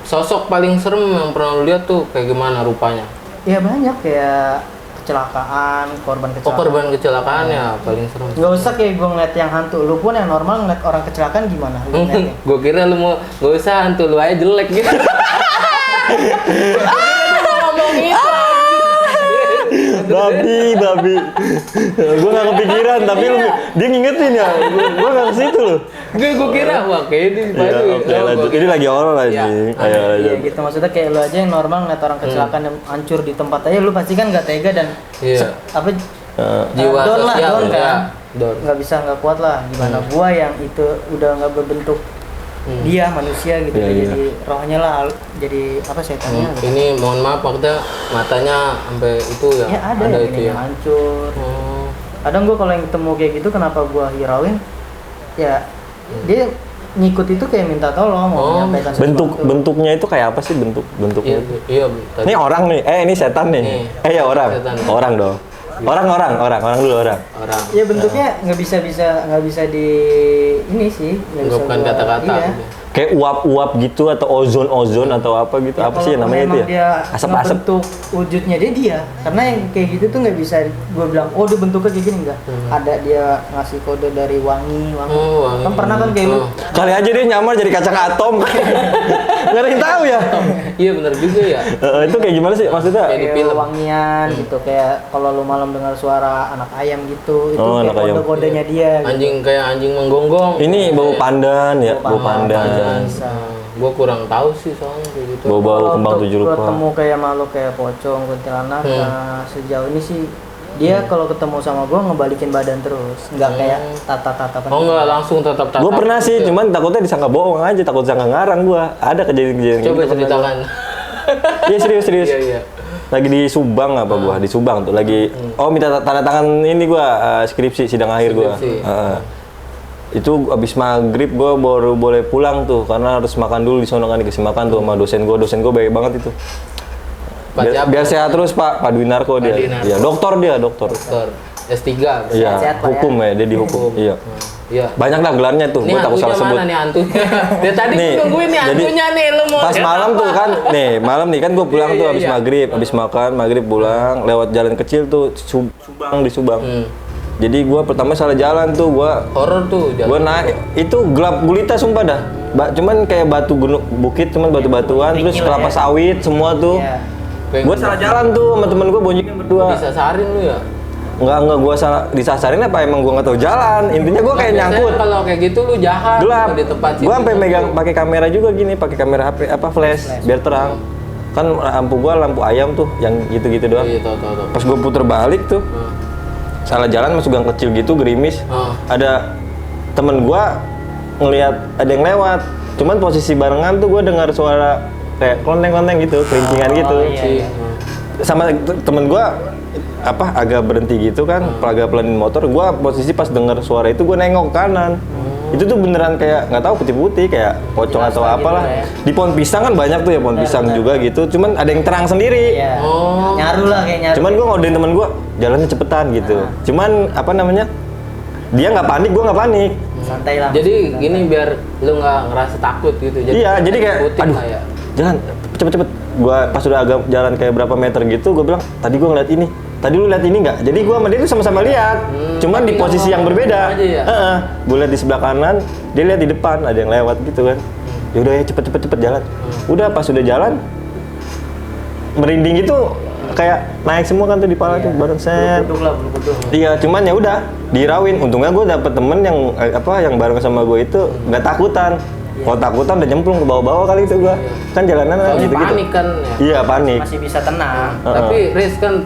sosok paling serem yang pernah lu lihat tuh kayak gimana rupanya? Ya banyak, kayak kecelakaan, korban kecelakaan. Korban kecelakaan ya paling serem. Nggak usah kayak gue ngeliat yang hantu, lu pun yang normal ngeliat orang kecelakaan gimana lu ngeliatnya? Gue kira lu mau gak usah hantu, lu aja jelek gitu. Ngomong itu. babi. Gue nggak kepikiran, tapi dia ngingetin ya. Gue nggak ke situ loh. Gue kira wah kayak ini Iya, oke, lanjut. Ini lagi horor aja. Iya. Ayo lanjut. Iya gitu, maksudnya kayak lu aja yang normal ngeliat orang kecelakaan yang hancur di tempat aja, lu pasti kan nggak tega dan apa jiwa down lah, sosial down ya. kan, Down. nggak bisa, nggak kuat lah. Gimana gua yang itu udah nggak berbentuk dia manusia gitu, Iya, jadi rohnya lah, jadi apa setannya. Ini mohon maaf maksudnya matanya sampai itu ya. Ya ada yang itu ini ya. hancur. Oh. Kadang gua kalau yang ketemu kayak gitu, kenapa gua hirauin? Ya dia ngikut itu kayak minta tolong, mau menyampaikan sesuatu. Bentuknya itu kayak apa sih bentuknya? Iya. Ini orang nih, ini setan nih. Nih. Ya orang. Setan. Orang dong. Orang dulu orang. Orang. Ya bentuknya nggak bisa di ini sih, nggak bisa Bukan gua- kata-kata. iya. gitu. Kayak uap gitu atau ozon atau apa gitu. Ya, Apa sih kalau namanya itu memang ya? dia Asap-asap. ngebentuk wujudnya dia, karena yang kayak gitu tuh nggak bisa gue bilang, oh dia bentuknya kayak gini, enggak. Ada dia ngasih kode dari wangi. Oh, wangi. Kan pernah kan kayak lu, Oh. Kali aja dia nyamar jadi kacang atom. Nggak ada yang tahu ya. Iya benar juga ya. Itu kayak gimana sih maksudnya? Kayak di kayak film. wangian gitu, kayak kalau lu malam dengar suara anak ayam gitu, itu Oh, kayak anak ayam. kode-kodenya dia. Gitu. Anjing kayak anjing menggonggong. Ini bau pandan ya, bau pandan. Bisa. Gue kurang tahu sih soalnya kayak gitu. Bau-bau Kalau kembang untuk tujuh rupa. ketemu kayak makhluk kayak pocong, kuntilanak, sejauh ini sih dia kalau ketemu sama gua ngebalikin badan terus, nggak kayak tatapan. Oh enggak langsung tatap-tatap. Gue pernah sih, gitu. cuman takutnya disangka bohong aja, takut disangka ngarang gua. Ada kejadian-kejadian Coba gitu. ceritakan. Iya serius. Iya. Lagi di Subang apa gua? Di Subang tuh lagi. Oh minta tanda tangan ini gua skripsi sidang akhir gua. Skripsi. Itu abis maghrib gua baru boleh pulang tuh karena harus makan dulu di sono kan, dikasih makan tuh sama dosen gua baik banget itu. Biar sehat terus Pak Dwinarko dia. Dwinarko. Iya, dokter. Dokter S3 berarti. Iya, Sehat, Pak, hukum ya, dia di hukum. Iya. Iya. Banyak lah gelarnya tuh, Ini gua takut salah hantunya sebut. mana nih hantunya? Dia tadi Nih, gue nungguin nih jadi hantunya nih lu mau. Pas lihat malam apa? tuh kan, malam nih kan gue pulang Iya, tuh iya, habis iya. maghrib, habis makan maghrib pulang lewat jalan kecil tuh di Subang. Jadi gue pertama salah jalan tuh, Horor tuh gue jalan. naik itu gelap gulita sumpah dah. Cuman kayak batu gunung bukit, cuman batu-batuan, terus Kecil kelapa ya. sawit semua tuh. Iya. Gue salah jalan tuh sama temen gue bonjengin berdua. Bisa sarin lu ya? Enggak gue salah disasarin apa emang gue nggak tahu jalan. Intinya gue kayak Biasanya nyangkut. Kalau kayak gitu lu jahat Gelap. di tempat Gue sampai megang pakai kamera juga gini, pakai kamera HP apa flash biar terang. Kan lampu gua lampu ayam tuh yang gitu-gitu doang. Iya, tahu. Pas gue puter balik tuh, salah jalan masuk gang kecil gitu gerimis. Ada temen gua ngelihat ada yang lewat. Cuman posisi barengan tuh gua dengar suara kayak klonteng-klonteng gitu, kelincingan gitu. Iya. Sama temen gua agak berhenti gitu kan, agak pelanin motor. Gua posisi pas dengar suara itu gua nengok ke kanan. Itu tuh beneran kayak nggak tahu putih-putih kayak pocong Jelas atau lah apalah. gitu ya. Di pohon pisang kan banyak tuh ya pohon pisang juga gitu. Cuman ada yang terang sendiri. Iya. Oh. Nyaru lah kayak nyaru. Cuman gue ngodein temen gue jalannya cepetan gitu. Cuman apa namanya? Dia nggak panik, gue nggak panik. santai lah. Jadi gini biar lu nggak ngerasa takut gitu. Iya, jadi kayak ikutin aduh, lah ya. jalan cepet-cepet. Gue pas udah agak jalan kayak berapa meter gitu, gue bilang tadi gue ngeliat ini. Tadi lu lihat ini nggak? Jadi gue sama dia tuh sama-sama lihat. Cuman tapi di posisi nggak yang mau berbeda. aja ya? Gue lihat di sebelah kanan, dia lihat di depan ada yang lewat gitu kan. Yaudah ya cepet jalan. Udah pas udah jalan, merinding gitu kayak naik semua kan tuh di kepala tuh badan set. Bulu kuduk. Iya, cuman ya udah dirawin. Untungnya gue dapet temen yang yang bareng sama gue itu nggak takutan. Kalau takutan udah nyemplung ke bawah-bawah kali itu gue. Kan jalanan Soalnya gitu-gitu. panik kan ya. Iya panik. Masih bisa tenang. Tapi Riz kan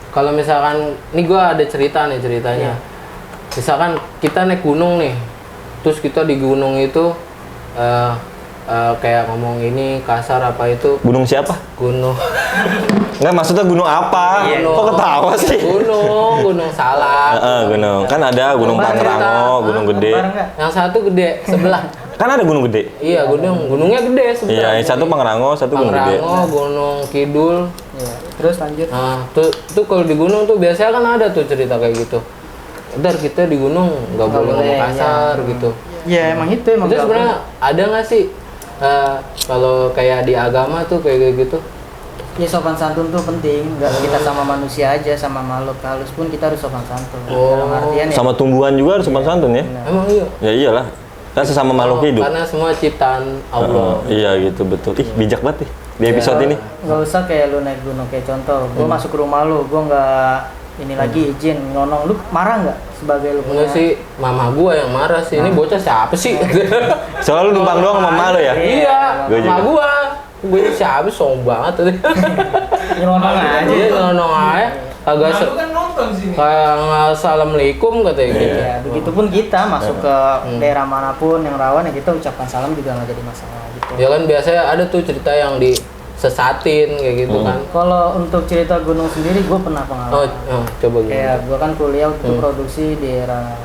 kalau misalkan ini gua ada cerita nih ceritanya. Misalkan kita naik gunung nih. Terus kita di gunung itu kayak ngomong ini kasar apa itu Gunung siapa? gunung Nggak maksudnya gunung apa? Iya. Kok ketawa sih? gunung Salak. Gunung. Kan ada Gunung Bareng Pangrango, kita. Gunung Gede. Bareng nggak? Yang satu gede sebelah. Kan ada Gunung Gede. Iya, gunungnya gede sebelah. Iya, yang satu Pangrango, satu Gunung Gede. Pangrango, Gunung Kidul. Iya. Terus lanjut. Nah, tuh kalau di gunung tuh biasanya kan ada tuh cerita kayak gitu. Ntar kita di gunung nggak boleh ngomong boleh, kasar iya. gitu. Ya emang itu emang. Itu sebenarnya ada nggak sih kalau kayak di agama tuh kayak gitu? Ya sopan santun tuh penting, nggak kita sama manusia aja, sama makhluk halus pun kita harus sopan santun. Dalam artian ya. Sama tumbuhan juga harus sopan santun ya? Benar. Emang iya. Ya iyalah. Kan sesama makhluk hidup. Karena semua ciptaan Allah. Iya gitu betul. Ih bijak banget nih di episode ini. Nggak usah kayak lu naik gunung, kayak contoh, gue masuk ke rumah lu, gue nggak ini lagi izin nyonong, lu marah nggak sebagai lu punya? Enggak sih, mama gua yang marah sih. Ini bocah siapa sih? Soalnya lu numpang doang sama emak lu ya? Iya, Gua mama juga. gua. Gue ini siapa sombong banget tadi. Nyonong aja. Dia nonong aja. Kagak Nah, lu kan nonton sini. kayak assalamualaikum katanya gitu. Ya, begitupun kita masuk ke daerah manapun yang rawan ya kita ucapkan salam juga nggak jadi masalah gitu. Ya kan biasanya ada tuh cerita yang disesatin kayak gitu kan. Kalau untuk cerita gunung sendiri, gue pernah pengalaman. Coba gitu. Kayak gue kan kuliah waktu itu produksi di daerah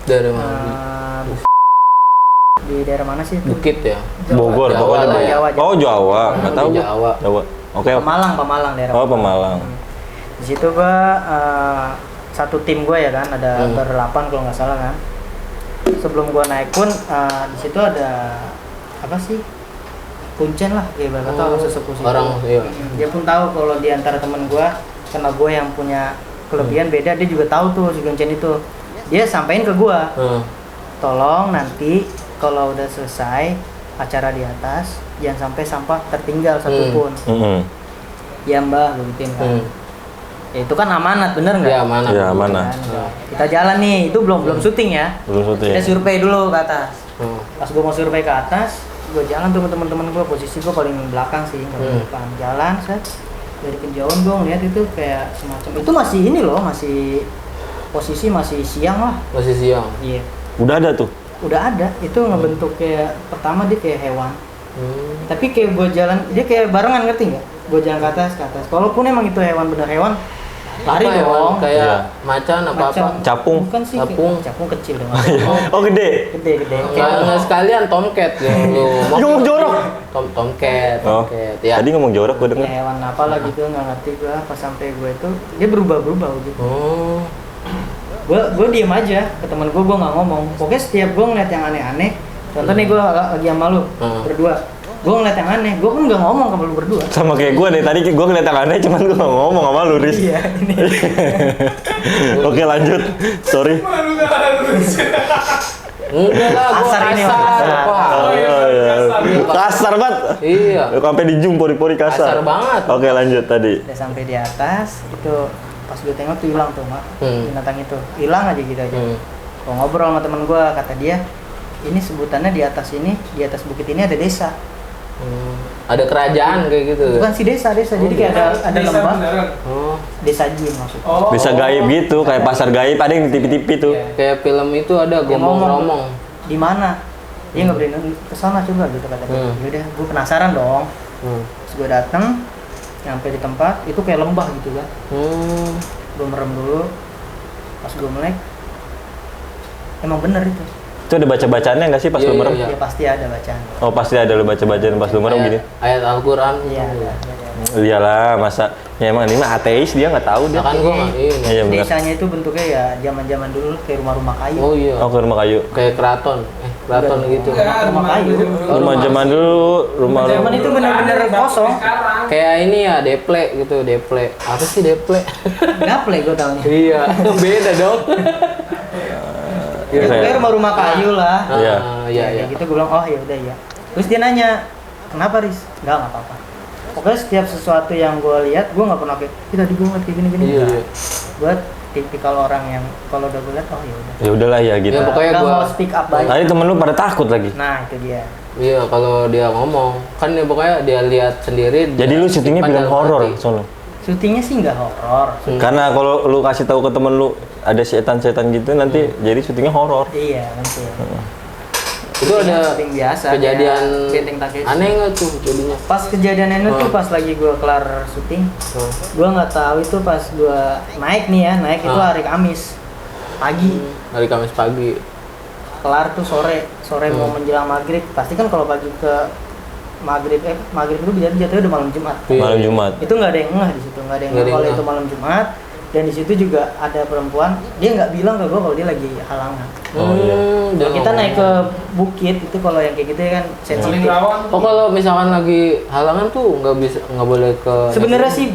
Dari mana? di daerah mana sih? Itu? Bukit ya. Bogor, Jawa pokoknya. lah ya. Jawa. Oh Jawa, nggak tahu. Di Jawa. Jawa. Oke. Pemalang daerah. Oh Pemalang. Di situ gue satu tim gue ya kan, ada ber-8 kalau nggak salah kan. Sebelum gue naik pun di situ ada apa sih? Kuncen lah, ya kata orang sesepuh situ. Orang iya. Dia pun tahu kalau di antara temen gue, karena gue yang punya kelebihan beda, dia juga tahu tuh si Kuncen itu. Dia sampein ke gue, tolong nanti kalau udah selesai acara di atas, jangan sampai sampah tertinggal satupun. Ya mbak, gue gituin kan. Ya itu kan amanat, bener nggak? Ya mana? Ya mana? Kan, kita jalan nih, itu belum syuting ya. Belum syuting. Kita survei dulu ke atas. Hmm. Pas gue mau survei ke atas, gue jalan tuh ke teman-teman gue, posisi gue paling belakang sih, nggak di depan. Jalan, set. Dari kejauhan gue ngeliat itu kayak semacam itu masih ini loh, masih posisi masih siang lah. Masih siang. Iya. Udah ada tuh. Udah ada, itu ngebentuk kayak pertama dia kayak hewan. Tapi kayak gue jalan, dia kayak barengan, ngerti nggak? Gue jalan ke atas. Kalaupun emang itu hewan, bener hewan, lari Apa hewan? dong. Kayak Iya. macan apa? Capung. Bukan sih, Capung. capung kecil dong. Oh gede. Gede. Nggak sekalian tomcat yang lu Ngomong jorok. Tomcat. Oh. Ya. Tadi ngomong jorok gue denger. Ya, hewan apa lah gitu, nggak ngerti gue. Pas sampai gue itu, dia berubah gitu. Oh. Gue diem aja ke temen gue nggak ngomong. Pokoknya setiap gue ngeliat yang aneh-aneh, contoh nih gue lagi sama lu berdua, gue ngeliat yang aneh, gue kan nggak ngomong sama lu berdua. Sama kayak gue deh, tadi gue ngeliat yang aneh cuman gue gak ngomong sama lu, Riz. Iya, ini. Oke lanjut, sorry. Baru nggak harus. Enggak lah, gua Kasar ini, kasar. kasar. Wah. Oh, iya. Kasar banget. Iya. Sampai di jum pori-pori kasar. Kasar banget. Oke lanjut tadi. Udah sampai di atas, itu pas gue tengok tuh hilang tuh mak, binatang itu hilang aja gitu aja. Gue ngobrol sama temen gue, kata dia, ini sebutannya di atas bukit ini ada desa. Ada kerajaan kayak gitu. Bukan sih desa, jadi kayak ada Desa lembah, beneran. Oh. desa jin maksudnya. Oh. Bisa gaib gitu, kayak pasar gaib ada yang di TV-TV tuh. Iya. Kayak film itu ada Dia ngomong, gomong-romong. di mana? Dia nggak berani kesana coba gitu kata dia. Yaudah, gue penasaran dong. Terus gue dateng, nyampe di tempat itu kayak lembah gitu kan. Gue merem dulu, pas gue melek, emang bener itu. Itu ada baca-bacaannya nggak sih pas Iya, lu merem? iya. Ya pasti ada bacaan. Oh pasti ada lu baca-bacaan pas lu merem gini. Ayat Al-Quran. Iya. Iyalah, masa ya emang ini mah ateis dia nggak tahu dia. Nah, kan gua nggak ini. Iya benar. Desanya itu bentuknya ya zaman-zaman dulu kayak rumah-rumah kayu. Oh iya. Oh ke rumah kayu. Kayak keraton. Keraton Enggak. gitu. Enggak, Rumah kayu. Rumah zaman dulu, rumah Zaman itu bener-bener kosong. Sekarang. Kayak ini ya, deple gitu, deple. Apa sih deple? Gaple gue taunya. Iya, beda dong. Ya, Kayak- kayak rumah-rumah kayu lah. Iya. Iya, iya. Kayak gitu gue bilang, oh ya udah ya. Terus dia nanya, kenapa Riz? Nggak apa-apa. Pokoknya setiap sesuatu yang gue lihat, gue nggak pernah kayak, kita gue ngeliat kayak gini-gini. Iya, Nggak. iya. Gue tipikal orang yang kalau udah gue lihat, oh ya udah. Ya udahlah ya gitu. Ya, pokoknya Nggak gua- mau speak up banyak. Tadi temen lu pada takut lagi. Nah itu dia. Iya, kalau dia ngomong, kan dia pokoknya dia lihat sendiri. Jadi dia lu syutingnya simpan film dalam horor hati. soalnya. Syutingnya sih nggak horor. Karena kalau lu kasih tahu ke temen lu ada setan-setan gitu nanti jadi syutingnya horor. Iya betul. Itu ada Syuting biasa. kejadian kayak Benteng Takeshi. aneh nggak tuh jadinya? Pas kejadian itu tuh pas lagi gue kelar syuting, gue nggak tahu itu pas gue naik nih ya, naik itu hari Kamis pagi, Hari Kamis pagi. kelar tuh sore mau menjelang maghrib. Pasti kan kalau pagi ke maghrib itu jatuhnya udah malam Jumat. Iya. Malam Jumat. Itu nggak ada yang ngeh di situ, nggak ada yang Nggak ngeh ada kalau yang itu malam Jumat. Dan di situ juga ada perempuan, dia nggak bilang ke gue kalau dia lagi halangan. Oh, iya. Kalau kita naik ke bukit itu kalau yang kayak gitu ya kan Paling sensitif. rawan. Oh kalau misalkan lagi halangan tuh nggak boleh ke. Sebenarnya sih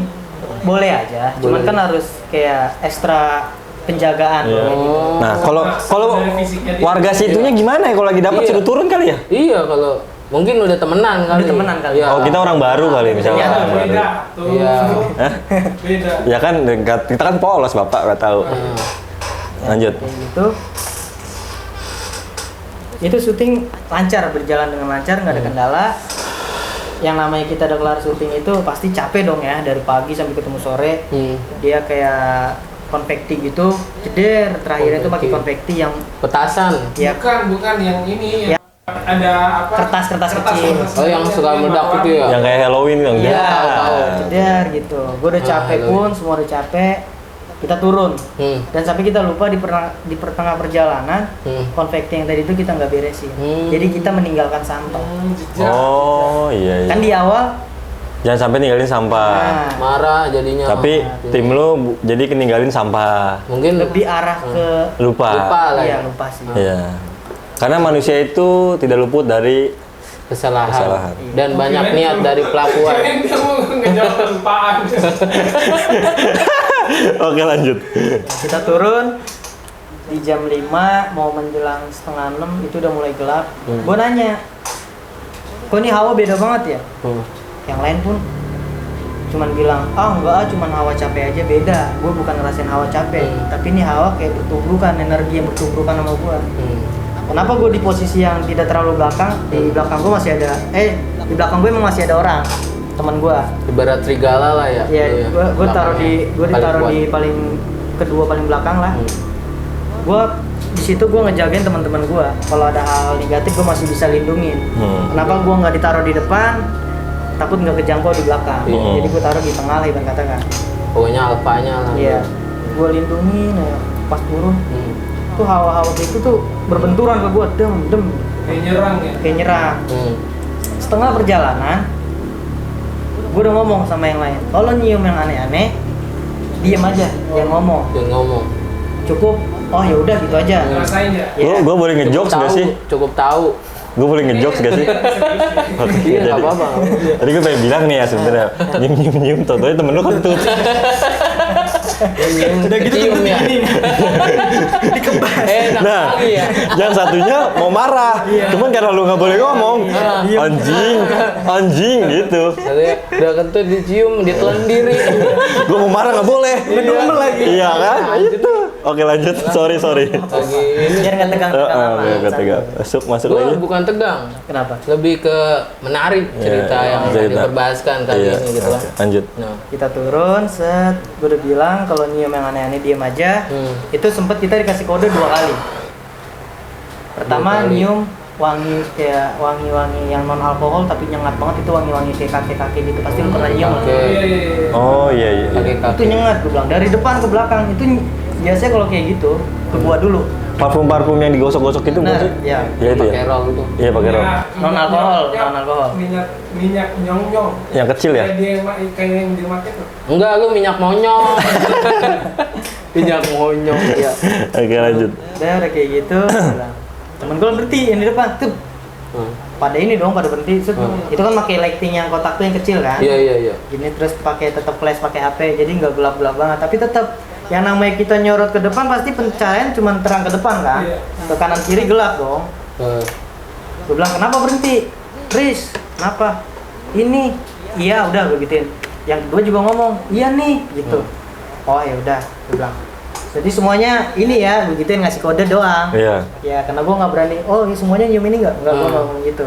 boleh aja, cuman Boleh. kan harus kayak ekstra penjagaan Iya. kayak gitu. Nah, kalau Dari fisiknya dia. warga situnya gimana ya kalau lagi dapat Iya. suruh turun kali ya? Iya kalau mungkin udah temenan kali. Udah temenan kali. Iya. Oh, kita orang baru kali misalnya. Iya, orang baru. Beda tuh. Iya. Hah? Beda. Ya kan kita kan polos Bapak nggak tahu. Hmm. Lanjut. Kayak gitu. Itu syuting lancar, berjalan dengan lancar, nggak ada kendala. Yang namanya kita udah kelar syuting itu pasti capek dong ya, dari pagi sampai ketemu sore. Hmm. Dia kayak konvekti gitu, jeder. Terakhirnya itu pakai konvekti yang Petasan. ya Bukan yang ini Ya. ada apa? Kertas-kertas kecil. Oh yang suka meledak itu ya. Yang kayak Halloween yang Iya, tahu. jeder gitu. Gue udah Ah, capek halo. pun, semua udah capek. Kita turun. Dan sampai kita lupa di pertengah perjalanan, konvekti yang tadi itu kita nggak beresin. Jadi kita meninggalkan sampah. Jejak. Oh, iya iya. Kan di awal, Jangan sampai ninggalin sampah. nah, Marah jadinya. Tapi tim lu jadi ninggalin sampah. mungkin lebih arah ke Lupa. lupa lah iya ya. lupa sih. Iya. Karena manusia itu tidak luput dari Kesalahan. Kesalahan. Dan banyak niat dari pelakuan. Kirain dia mau ngejawab kelupaan. Oke, lanjut. Kita turun di jam 5 mau menjelang setengah 6 itu udah mulai gelap. Gue nanya, kok ini hawa beda banget ya? Yang lain pun cuman bilang, enggak, cuman hawa capek aja. Beda, gue bukan ngerasain hawa capek, tapi ini hawa kayak bertumbukan, energi yang bertumbukan sama gue. Kenapa gue di posisi yang tidak terlalu belakang? Di belakang gue masih ada, di belakang gue emang masih ada orang, teman gue. Ibarat serigala lah ya. Iya, gue taruh di, gue Paling ditaruh kuat. di paling kedua paling belakang lah. Gue di situ gue ngejagain teman-teman gue. Kalau ada hal negatif gue masih bisa lindungin. Kenapa gue nggak ditaruh di depan? Takut nggak kejangkau di belakang. Jadi gue taruh di tengah lah ibarat kata kan. Pokoknya alfanya lah. Iya, gue lindungin ya. Pas turun, tuh hawa-hawa itu tuh berbenturan ke gue, dem, Kayak nyerang ya. kayak nyerang. Setengah perjalanan, gue udah ngomong sama yang lain. Kalau nyium yang aneh-aneh, diem aja, jangan ngomong. Dia ngomong. Cukup, oh ya udah gitu aja. Ngerasain ya. Ya. Gue boleh ngejokes Cukup gak tahu, sih? Cukup tahu. Gue boleh ngejokes gak sih? Oke, Iya, jadi- nggak apa-apa. Tadi gue pengen bilang nih ya sebenarnya nyium tau-tau temen lu kentut. Udah gitu Cium ya. Enak Nah, kali ya. yang satunya mau marah, cuman karena lu nggak boleh ngomong, anjing gitu. Katanya udah kentut dicium, ditelan diri. Gue mau marah nggak boleh. Ngedumel lagi. Iya kan? Itu. Oke lanjut. Sorry. Lagi ini. Biar nggak tegang lama. Gak tegang. Masuk Gue lagi. bukan tegang, Kenapa? lebih ke menarik cerita Iya, yang cerita. diperbahaskan kali Iya. ini gitu lah. Oke, lanjut. Nah, Kita turun, set, gue udah bilang kalau nyium yang aneh-aneh diem aja. Itu sempet kita dikasih kode 2 kali. Pertama 2 kali. nyium wangi kayak wangi-wangi yang non alkohol tapi nyengat banget, itu wangi-wangi kayak kakek-kakek gitu, pasti lu pernah nyium lah. Oke. Iya. Oh iya iya. Pakai Itu kaki. nyengat gue bilang, dari depan ke belakang itu biasanya kalau kayak gitu ke gua dulu. Parfum yang digosok-gosok itu Nah, bukan sih? ya. Ya itu Pakai ya. roll itu. Iya pakai rok. Non alkohol, non alkohol. Minyak nyong-nyong. Yang kecil ya? Kayak dia yang kayak yang dia pakai tuh. Enggak, lu minyak monyong. Minyak monyong ya. Oke lanjut. Udah kayak gitu, gua bilang. Temen gue berhenti yang di depan tuh. Pada ini dong, pada berhenti. Set, itu kan pakai lighting yang kotak tuh yang kecil kan. Iya. Gini terus pakai tetap flash pakai HP, jadi nggak gelap-gelap banget. Tapi tetap yang namanya kita nyorot ke depan pasti pencahayaan cuma terang ke depan kan. Iya. Ke kanan kiri gelap dong. Eh, Gue bilang kenapa berhenti? Riz, kenapa? Ini, iya udah gue gituin. Yang kedua juga ngomong, iya nih, gitu. Oh ya udah, gue bilang. Jadi semuanya ini ya, gue gituin ngasih kode doang. Iya. Ya karena gue nggak berani. Oh ini semuanya nyium ini nggak? Nggak, gue nggak ngomong gitu.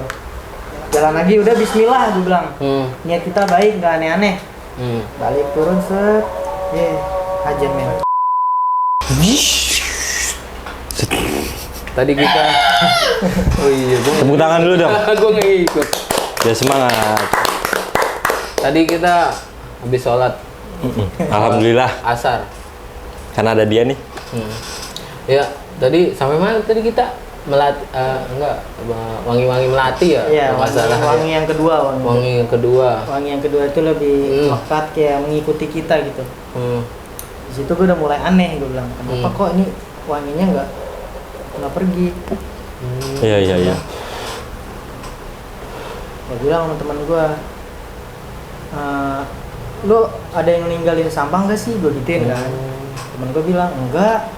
Jalan lagi udah Bismillah, gue bilang. Niat kita baik, nggak aneh-aneh. Balik turun set, ajan men. Tadi kita. Oh iya, gue. Tepuk tangan dulu dong. Gue nggak ikut. Ya semangat. Tadi kita habis sholat Alhamdulillah. asar. Karena ada dia nih. Ya, tadi sampai mana tadi kita enggak wangi-wangi melati ya? Iya, kalau nggak salah. wangi yang kedua, Wangi yang kedua. Wangi yang kedua itu lebih lekat kayak mengikuti kita gitu. Di situ gue udah mulai aneh, gue bilang kenapa kok ini wanginya nggak pergi. Iya. Gue bilang sama teman gue, lo ada yang ninggalin sampah nggak sih? Gue gituin kan. Temen gue bilang enggak.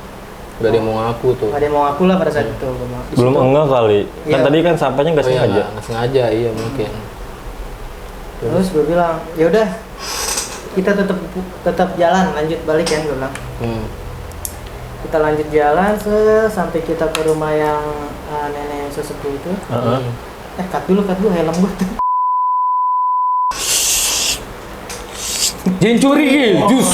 Gak ada yang mau ngaku tuh. Gak ada yang mau ngaku lah pada saat itu. Belum enggak kali. Kan Iya. tadi kan sampahnya nggak sengaja. Nggak sengaja, iya mungkin. Terus gue bilang, ya udah kita tetap jalan, lanjut balik ya, gue bilang. Kita lanjut jalan sampai kita ke rumah yang nenek sesepuh itu. Cut dulu helm gue. Jin curi jus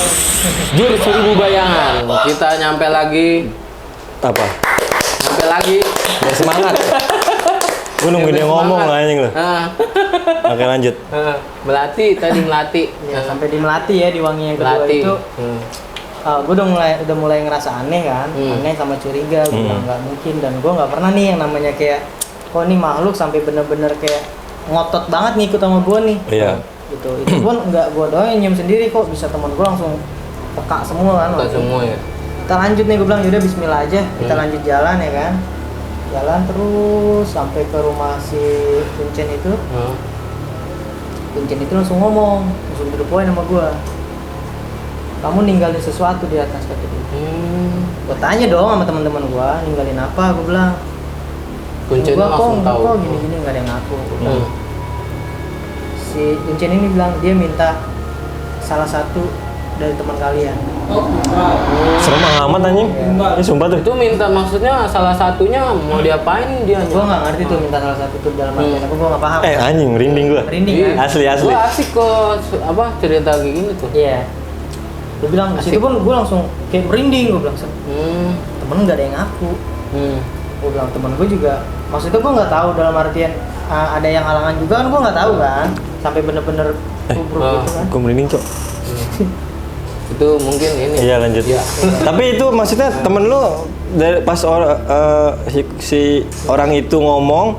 1000 bayangan. Kita nyampe lagi. Apa? Nyampe lagi. Udah semangat. Gue nungguin dia ngomong lah anjing lu. Oke lanjut. Melati. Ya, sampai di Melati ya, di Wangi yang kedua Melati. itu. Gue udah mulai ngerasa aneh kan, aneh sama curiga. Gue bilang nggak mungkin, dan gue nggak pernah nih yang namanya kayak, kok nih makhluk sampai bener-bener kayak ngotot banget ngikut sama gue nih. Iya. Gitu. Itu pun nggak gue doang yang nyium sendiri kok, bisa teman gue langsung peka semua kan. Kita semua ya. Kita lanjut nih, gue bilang yaudah bismillah aja, kita lanjut jalan ya kan. Jalan terus sampai ke rumah si Kuncen itu. Kuncen itu langsung ngomong, langsung to the point sama gue. Kamu ninggalin sesuatu di atas kaki itu. Gue tanya dong sama teman-teman gue, ninggalin apa? Gue bilang. Kuncen Gua langsung tahu. kok gini-gini nggak ada yang ngaku. Si Kuncen ini bilang dia minta salah satu dari teman kalian. Serem amat anjing. Ini sumpah tuh. Itu minta, maksudnya salah satunya mau diapain dia? Gue nggak ngerti tuh minta salah satu tuh dalam artian apa, gue nggak paham. Anjing merinding gua. Merinding kan? Asli. Gua asik kok cerita kayak gini tuh. Iya. Gue bilang di situ pun gue langsung kayak merinding, gue bilang temen nggak ada yang ngaku. Gue bilang temen gue juga, maksudnya gue nggak tahu dalam artian ada yang halangan juga kan, gue nggak tahu kan sampai bener-bener kubruk gitu kan. Gua merinding cok. Itu mungkin ini. Iya lanjut. Tapi itu maksudnya temen lu dari pas si orang itu ngomong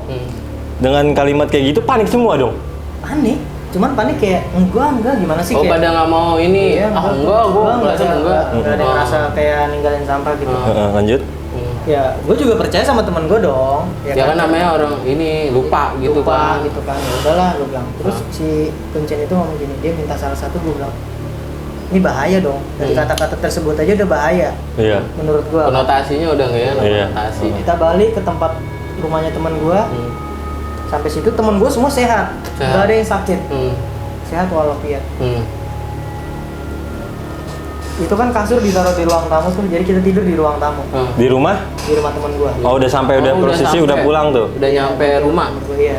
dengan kalimat kayak gitu panik semua dong. Panik, cuman panik kayak enggak gimana sih, Oh, kayak pada nggak mau ini. iya, Enggak, gua nggak perasaan enggak. ada yang ngerasa kayak ninggalin sampah gitu. Lanjut. Ya, gue juga percaya sama temen gue dong. Ya kan namanya orang ini lupa gitu lupa kan. gitu kan. Ya udahlah, gue bilang. Terus si Kuncen itu ngomong gini, dia minta salah satu, gue bilang ini bahaya dong. Dari kata-kata tersebut aja udah bahaya. Iya. Menurut gue. Konotasinya udah nggak ya? Iya. Konotasi. Kita balik ke tempat rumahnya teman gue. Sampai situ temen gue semua sehat. Gak ada yang sakit. Sehat walafiat. Itu kan kasur ditaruh di ruang tamu tuh, jadi kita tidur di ruang tamu. Di rumah? Di rumah teman gua. Oh udah sampai udah posisi sampai. udah pulang tuh. Udah nyampe rumah. Temen gua, iya.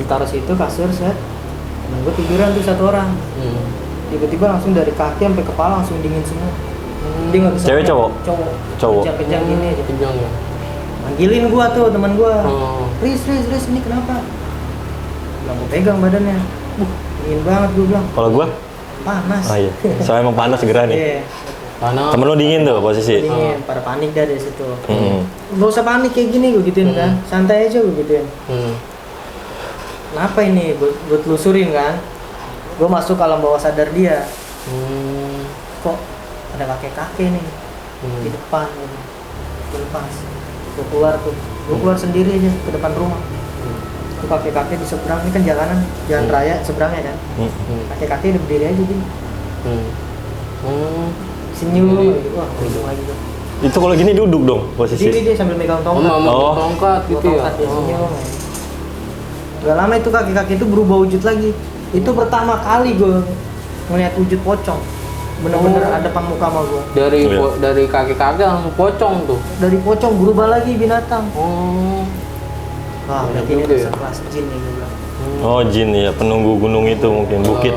Ditaruh situ kasur set. Temen gua tiduran tuh satu orang. Tiba-tiba langsung dari kaki sampai kepala langsung dingin semua. Dia nggak bisa. Cewek cowok? Cowok. Kejang gini aja. Kejang ya. Manggilin gua tuh teman gua. Oh. Riz ini kenapa? Bilang gua pegang badannya. Dingin banget gua bilang. Kalau gua? Panas. Oh iya. Soalnya emang panas segera nih. Iya. Karena Temen lu dingin tuh posisi. Dingin, pada panik dah dari situ. Hmm. Gak usah panik kayak gini, gue gituin kan. Santai aja gue gituin. Kenapa ini? Gue telusurin kan. Gue masuk alam bawah sadar dia. Kok ada kakek-kakek nih di depan gitu. Gue lepas. Gue keluar tuh. Gue keluar sendiri aja ke depan rumah. Tuh kakek-kakek di seberang, ini kan jalan raya seberangnya kan. Kakek-kakek udah berdiri aja gini. Senyum gitu. Wah, senyum lagi tuh. Itu kalau gini duduk dong Jadi posisi. dia sambil megang tongkat. mau tongkat gitu ya. Tongkat dia senyum. Gak lama itu kaki-kaki itu berubah wujud lagi. Itu pertama kali gue ngeliat wujud pocong. Bener-bener ada muka sama gue. Dari kaki-kaki langsung pocong tuh. Dari pocong berubah lagi binatang. Wah, Banyak berarti ini juga ya. sekelas jin nih gue bilang. Oh jin ya, penunggu gunung itu mungkin bukit.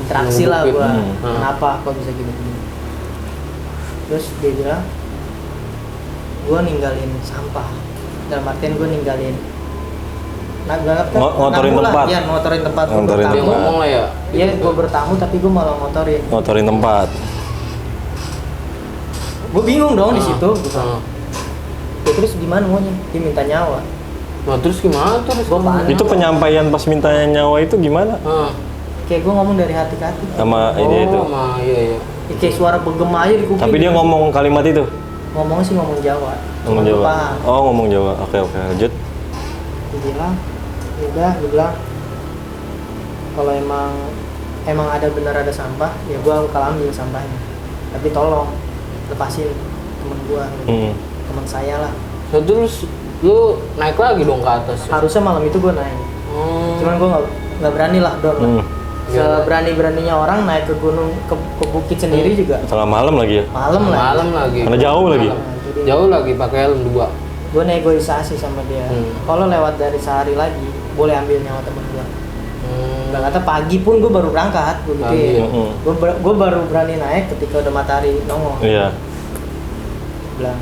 Interaksi lah gue. Bukit. Kenapa kok bisa gini-gini? Terus dia bilang, gue ninggalin sampah. Dalam artian gue ninggalin Ngotorin tempat. Iya, ngotorin tempat. Ngotorin Dia tempat. ngomong lah ya. Iya, gue bertamu tapi gue malah ngotorin. Ngotorin tempat. Gue bingung dong di situ. Ya, terus gimana maunya? Dia minta nyawa. Nah terus gimana tuh? Gua panik. Itu penyampaian pas mintanya nyawa itu gimana? kayak gue ngomong dari hati ke hati. Sama ini itu. Iya. Ya, kayak suara bergema aja di kuping. Tapi dia ngomong kalimat itu. Ngomongnya sih ngomong Jawa. Ngomong Cuma Jawa. gua paham. Oh, ngomong Jawa. Oke, lanjut. Dia bilang, udah, gue bilang kalau emang ada sampah, ya gue bakal ambil sampahnya. Tapi tolong lepasin temen gue, teman saya lah. Terus lu naik lagi dong ke atas. Harusnya malam itu gue naik. Cuman gue nggak berani lah, Dor. Seberani-beraninya orang naik ke gunung, ke bukit sendiri juga. Setelah malam lagi ya? Malam lagi. Karena jauh lagi. Jauh lagi pakai helm 2. Gue negosiasi sama dia. Kalau lewat dari sehari lagi, boleh ambil nyawa temen gue. Udah kata pagi pun gue baru berangkat, gue gitu. Gue baru berani naik ketika udah matahari nongol. Iya. Bilang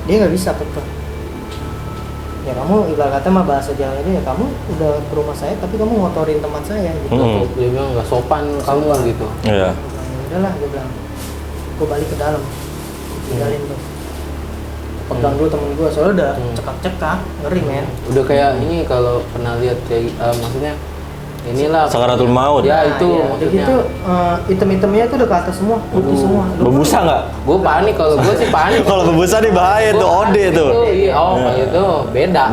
dia nggak bisa tetap. Ya kamu ibarat kata mah bahasa Jawa dia, ya kamu udah ke rumah saya tapi kamu ngotorin teman saya gitu. Dia bilang nggak sopan kamu gitu. Iya. Udahlah, gue bilang, gue balik ke dalam, tinggalin tuh. Pegang dulu temen gue, soalnya udah cekak-cekak, ngeri men. Udah kayak ini kalau pernah lihat kayak maksudnya inilah Sakaratul maut. Ya itu Iya, maksudnya. gitu item-itemnya tuh udah ke atas semua, putih semua. Berbusa nggak? Gue panik, kalau gue sih panik. Kalau berbusa nih bahaya tuh, ode tuh. Iya, kalau itu beda.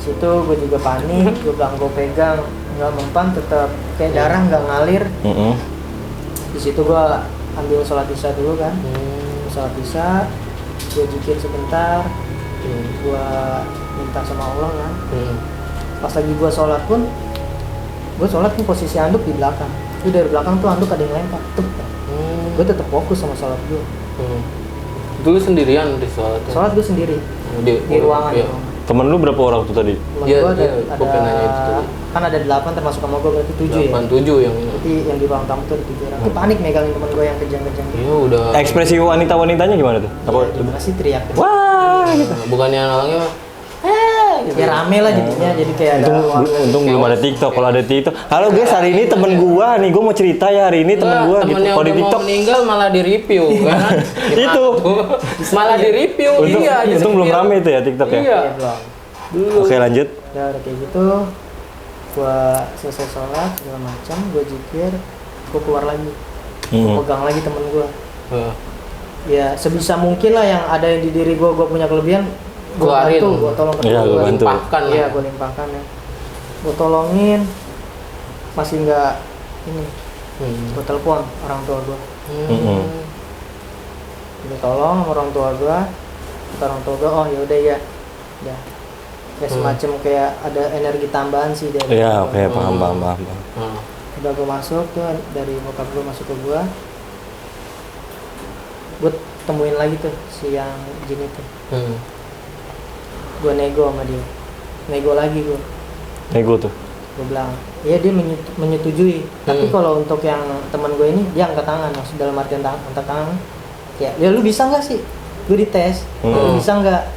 Situ gue juga panik, gue bilang gue pegang nggak mempan, tetap kayak darah nggak ngalir. Di situ gue ambil sholat isya dulu kan, sholat isya, gue zikir sebentar, gue minta sama Allah kan. Pas lagi gue sholat pun posisi anduk di belakang. Itu dari belakang tuh anduk ada yang lempar. Gue tetap fokus sama sholat gue. Dulu sendirian di sholat. Sholat gue sendiri di ruangan. Iya. Temen lu berapa orang tuh tadi? Temen Iya, gue iya, gua pengen nanya itu tadi. kan ada 8 termasuk sama gue, berarti 7 ya. 7 yang ini. Berarti yang di ruang tamu tuh ada 7 orang. Itu panik megangin temen gue yang kejang-kejang gitu. Iya udah. Ekspresi wanita-wanitanya gimana tuh? Apa? Ya, gimana sih teriak? Wah, gitu. Bukannya orangnya Ya rame lah jadinya, jadi kayak ada Untung belum ada TikTok. Kalau ada TikTok, halo guys, hari ini temen gua nih, gua mau cerita ya hari ini temen gua gitu. Temennya Kalau di udah TikTok mau meninggal malah di review kan. itu. Malah di review. Untung, Iya, untung belum rame itu ya TikTok ya. Iya. belum. Dulu. Oke, lanjut. Udah kayak gitu, gua selesai sholat segala macam, gua zikir, gua keluar lagi, gua pegang lagi temen gua. Ya sebisa mungkin lah yang ada di diri gua punya kelebihan, gua Keluarin. bantu, gua tolong ke Iya, temen gua gua. bantu. Limpahkan lah. Iya, gua limpahkan ya. Gua tolongin, masih nggak ini, gua telepon orang tua gua. Gua tolong sama orang tua gua, kata orang tua gua, oh yaudah ya, udah. Kayak semacam kayak ada energi tambahan sih dari. Iya, gua. oke, paham. Udah gue masuk tuh, dari bokap gue masuk ke gue temuin lagi tuh si yang jin itu. Gue nego sama dia, nego lagi gue. Nego tuh. Gue bilang, iya dia menyetujui. Tapi kalau untuk yang teman gue ini, dia angkat tangan, maksud dalam artian angkat tangan. Ya lu bisa nggak sih? Gue dites, lu bisa nggak?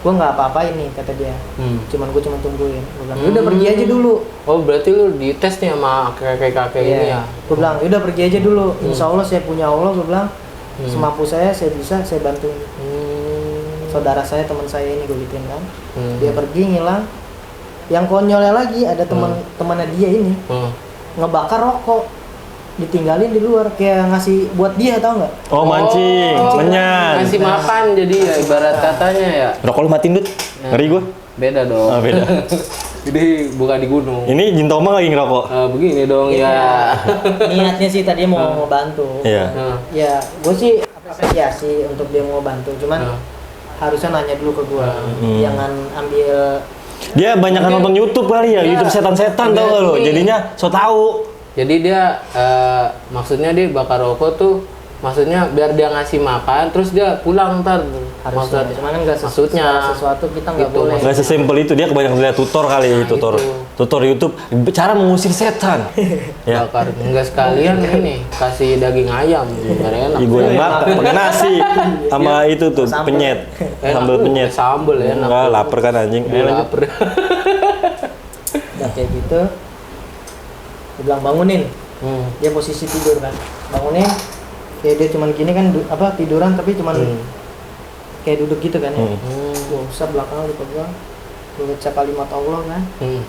Gue nggak apa-apain nih kata dia. Gue cuma tungguin. Gue bilang, udah pergi aja dulu. Oh berarti lu dites nih sama kakek-kakek ini ya? Gue bilang, udah pergi aja dulu. Insya Allah saya punya Allah. Gue bilang, semampu saya bisa, saya bantuin. Saudara saya, teman saya ini gue gituin kan. Dia pergi ngilang. Yang konyolnya lagi ada temannya dia ini ngebakar rokok, ditinggalin di luar, kayak ngasih buat dia, tau nggak? Oh, mancing, menyan. Ngasih makan jadi ya ibarat katanya ya. Rokok lu matiin, Dut. Ngeri gua. Beda dong. Oh, beda. Jadi bukan di gunung. Ini Jin Tomang lagi ngerokok. Begini dong ya. Niatnya sih tadi mau bantu. Iya. Ya, gue sih apresiasi untuk dia mau bantu, cuman harusnya nanya dulu ke gue. Jangan ambil. Dia banyak nonton YouTube kali ya, YouTube setan-setan tau gak lo. Jadinya so tau. Jadi dia maksudnya dia bakar rokok tuh maksudnya biar dia ngasih makan terus dia pulang ntar. Harusnya, cuman kan nggak maksudnya sesuatu kita nggak gitu, boleh. Gak sesimpel itu, dia kebanyakan lihat tutor kali, tutor YouTube, cara mengusir setan. Ya. Bakar enggak sekalian ini kasih daging ayam biar enak. Gue yang makan pakai nasi sama itu tuh penyet, sambal penyet. Sambal enak. Enggak, lapar kan anjing. Dia lapar. Udah kayak gitu, gue bilang bangunin. Dia posisi tidur kan, bangunin. Kayak dia cuman gini kan, tiduran tapi cuman kayak duduk gitu kan ya. Gue usap belakang lupa gue. gue baca kalimat Allah kan,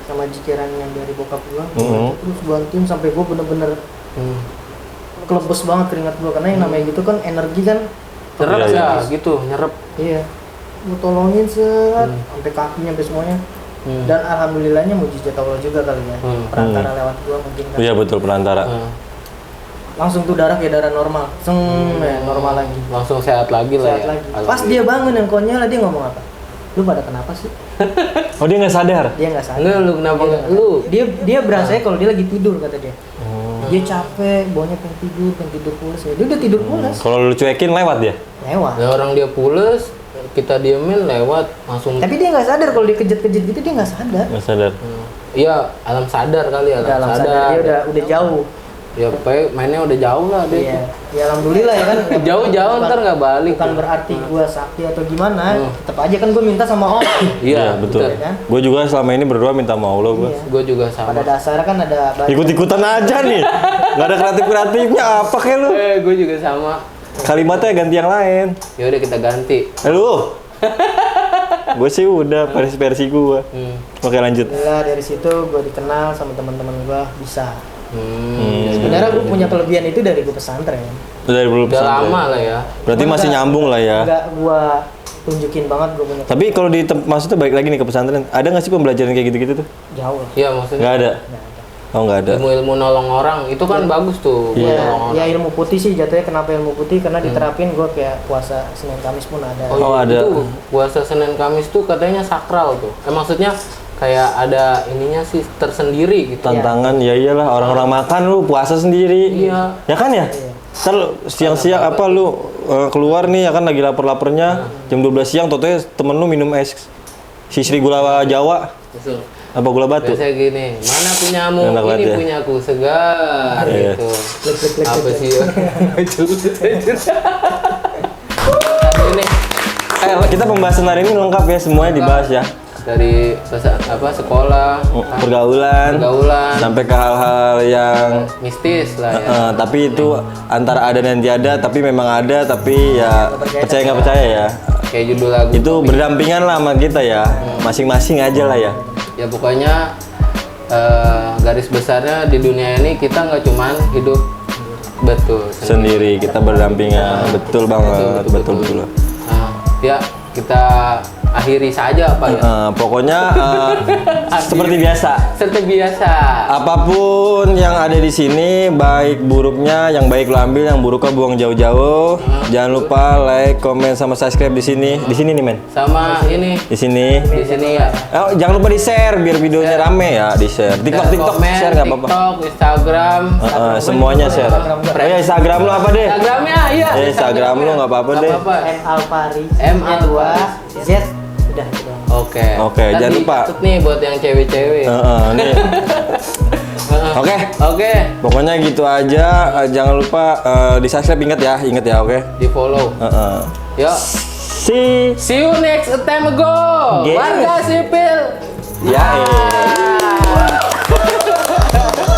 sama jikiran yang dari bokap gue, terus bantuin sampai gue bener-bener kelebes banget keringat gue, karena yang namanya gitu kan energi kan Nyerep Iya, ya, iya. gitu, nyerep. iya, gue tolongin set sampai kakinya sampai semuanya. Dan alhamdulillahnya mujizat Allah juga kali ya, perantara lewat gue mungkin kan. Iya betul perantara. Langsung tuh darah kayak darah normal, ya, normal lagi, Langsung sehat lagi lah sehat ya. lagi. Pas dia bangun yang konyol dia ngomong apa? Lu pada kenapa sih? Oh dia nggak sadar? Dia nggak sadar. Enggak, lu kenapa Dia nggak? Lu dia berasa kalau dia lagi tidur kata dia. Dia capek, bawahnya pengen tidur pulas ya. Dia udah tidur pulas. Kalau lu cuekin lewat dia? Lewat. ya orang dia pules, kita diemin lewat langsung. Tapi dia nggak sadar kalau dikejet-kejet gitu, dia nggak sadar. Nggak sadar. Iya, alam sadar kali, Udah alam sadar, dia udah jauh. Ya pokoknya mainnya udah jauh lah dia. Iya. Ya alhamdulillah ya kan. Jauh-jauh Bukan- ntar nggak balik. Bukan berarti gua sakti atau gimana, tetap aja kan gua minta sama Allah. Iya, betul. Ya kan? Gue juga selama ini berdoa minta sama Allah gue. Iya. Gue juga sama. Pada dasarnya kan ada Ikut-ikutan aja nih. Nggak ada kreatif-kreatifnya apa kayak lu? Gue juga sama. Kalimatnya ganti yang lain. Ya udah kita ganti. Lu? Gue sih udah versi gue. Oke lanjut. Alhamdulillah dari situ gua dikenal sama teman-teman gua bisa. Ya, Sebenarnya gue punya kelebihan itu dari gue pesantren. Dari dulu Udah pesantren. lama lah ya. Berarti masih nyambung lah ya. Enggak gue tunjukin banget gue punya. Tapi kalau di maksudnya balik lagi nih ke pesantren, ada nggak sih pembelajaran kayak gitu-gitu tuh? Jauh lah. Iya maksudnya. Nggak ada. Nggak ada. Oh nggak ada. Ilmu-ilmu nolong orang itu kan bagus tuh. buat Ya, nolong orang. ya ilmu putih sih jatuhnya. Kenapa ilmu putih? Karena diterapin gue kayak puasa Senin Kamis pun ada. Oh, ada. Itu puasa Senin Kamis tuh katanya sakral tuh. Maksudnya kayak ada ininya sih tersendiri gitu. Tantangan ya iyalah orang-orang makan lu puasa sendiri. Iya. Ya kan ya? Ntar lu siang-siang apa lu keluar nih ya kan lagi lapar-laparnya jam 12 siang totonya temen lu minum es sisri gula Jawa Betul. apa gula batu. Biasanya gini, mana punyamu? Enak banget Ini ya. punyaku segar Iya. gitu. Klik. Apa sih? Ini Kita pembahasan hari ini lengkap ya semuanya dibahas ya. dari sekolah, Pergaulan sampai ke hal-hal yang mistis lah ya. tapi itu antara ada dan tiada, tapi memang ada, tapi ya percaya nggak percaya ya. Kayak judul lagu Itu berdampingan lah sama kita ya, masing-masing aja lah ya. ya pokoknya garis besarnya di dunia ini kita nggak cuman hidup betul Sendiri kita berdampingan, betul banget, betul. Nah, ya kita akhiri saja apa ya Pokoknya seperti biasa. seperti biasa. Apapun yang ada di sini, baik buruknya, yang baik lo ambil, yang buruknya buang jauh-jauh. Jangan lupa like, komen, sama subscribe di sini. Di sini nih men. Sama ini Di sini. di sini ya. Oh, jangan lupa di share biar videonya rame ya, di share. TikTok Komen, share nggak apa-apa. TikTok, Instagram. Semuanya share. Oh ya Instagram lo apa deh? Instagramnya iya. Instagram lo nggak apa-apa deh. M Alpari. M M2 Alpari. Z. Udah itu doang. Oke. Oke, Ntar jangan lupa. dicatat nih buat yang cewek-cewek. Nih. Oke. Oke, Pokoknya gitu aja. Jangan lupa di subscribe, ingat ya, oke? di follow. Yuk. See you next time ago. Yeah. Warga sipil. Ya. See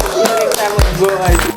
you next time ago.